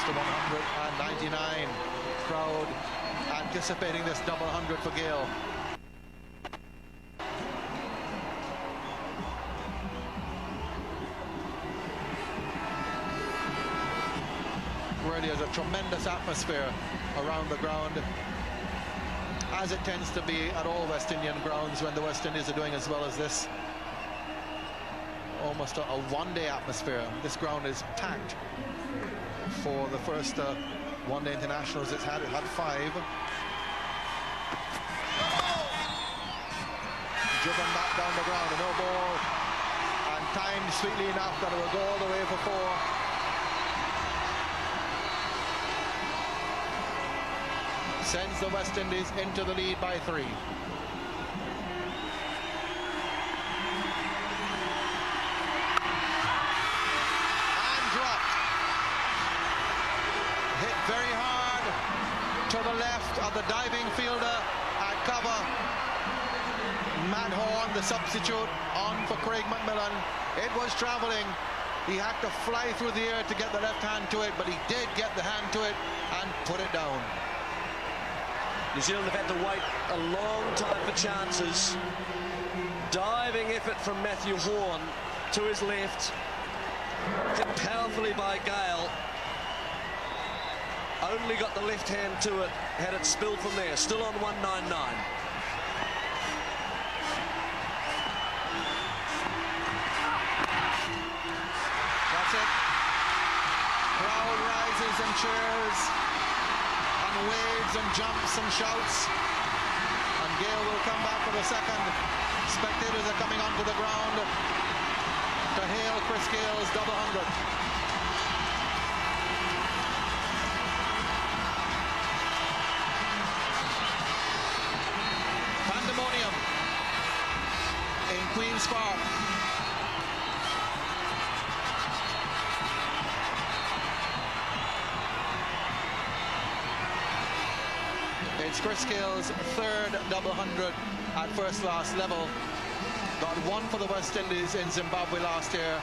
To 199. Crowd anticipating this double 100 for Gayle. Really is a tremendous atmosphere around the ground, as it tends to be at all West Indian grounds when the West Indies are doing as well as this. Almost a one-day atmosphere. This ground is packed. For the first one-day internationals it had 5. Driven back down the ground, a no ball, and timed sweetly enough that it will go all the way for 4. Sends the West Indies into the lead by 3. Very hard to the left of the diving fielder at cover. Matt Horn, the substitute, on for Craig McMillan. It was travelling. He had to fly through the air to get the left hand to it, but he did get the hand to it and put it down. New Zealand have had to wait a long time for chances. Diving effort from Matthew Horn to his left. Hit powerfully by Gayle. Only got the left hand to it, had it spilled from there. Still on 199. That's it. Crowd rises and cheers and waves and jumps and shouts. And Gayle will come back for the second. Spectators are coming onto the ground to hail Chris Gayle's double 100. In Queen's Park. It's Chris Gayle's 3rd double 100 at first-class level. Got 1 for the West Indies in Zimbabwe last year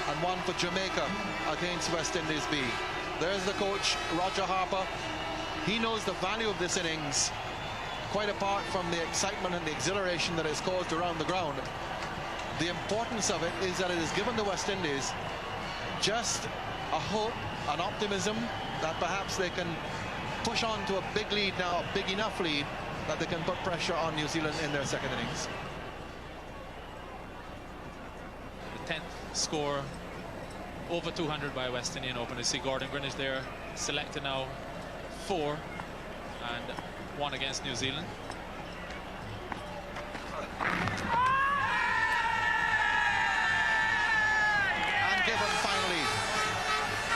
and 1 for Jamaica against West Indies B. There's the coach, Roger Harper. He knows the value of this innings, quite apart from the excitement and the exhilaration that is caused around the ground. The importance of it is that it has given the West Indies just a hope, an optimism that perhaps they can push on to a big lead now, a big enough lead that they can put pressure on New Zealand in their second innings. The 10th score over 200 by West Indian opener. You see Gordon Greenidge there, selected now 4 and 1 against New Zealand.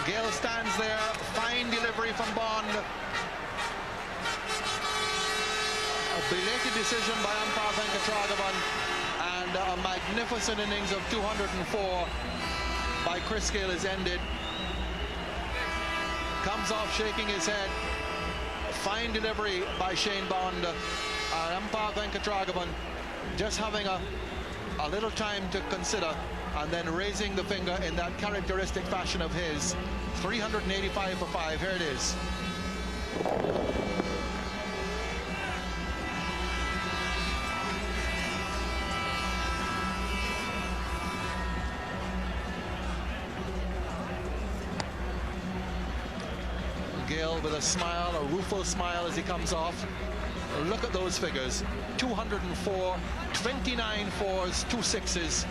Gale stands there. Fine delivery from Bond. A belated decision by umpire Venkatragavan, and a magnificent innings of 204 by Chris Gale is ended. Comes off shaking his head. Fine delivery by Shane Bond. Umpire Venkatragavan just having a little time to consider, and then raising the finger in that characteristic fashion of his. 385 for 5. Here it is. Gale with a smile, a rueful smile as he comes off. Look at those figures. 204, 29 fours, 2 sixes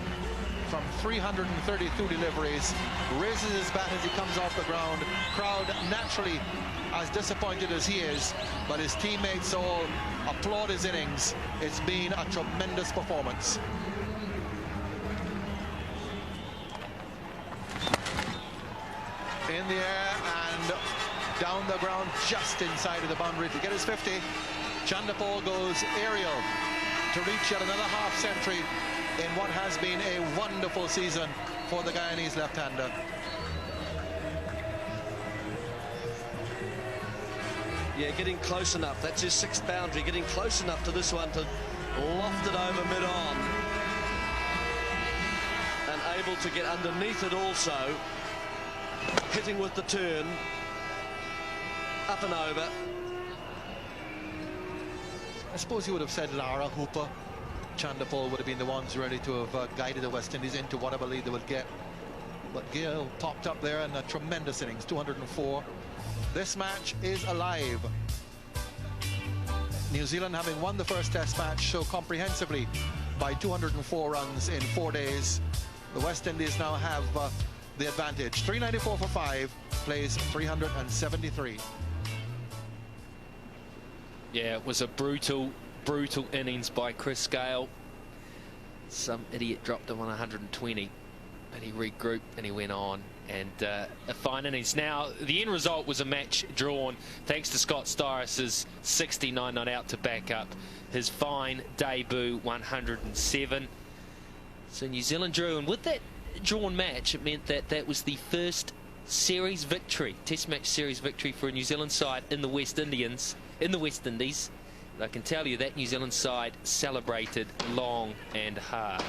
from 332 deliveries. Raises his bat as he comes off the ground. Crowd naturally as disappointed as he is, but his teammates all applaud his innings. It's been a tremendous performance. In the air and down the ground, just inside of the boundary to get his 50. Chanderpaul goes aerial to reach yet another half century in what has been a wonderful season for the Guyanese left-hander. Yeah, getting close enough. That's his 6th boundary. Getting close enough to this one to loft it over mid-on. And able to get underneath it also. Hitting with the turn. Up and over. I suppose you would have said Lara, Hooper, Chanderpaul would have been the ones ready to have guided the West Indies into whatever lead they would get. But Gale popped up there in a tremendous innings, 204. This match is alive. New Zealand, having won the first Test match so comprehensively by 204 runs in 4 days, the West Indies now have the advantage. 394 for 5, plays 373. Yeah, it was a brutal innings by Chris Gale. Some idiot dropped him on 120, but he regrouped and he went on. And a fine innings. Now, the end result was a match drawn thanks to Scott Styris's 69 not out to back up his fine debut 107. So New Zealand drew, and with that drawn match, it meant that that was the first series victory, Test match series victory for a New Zealand side in the West Indies. And I can tell you that New Zealand side celebrated long and hard.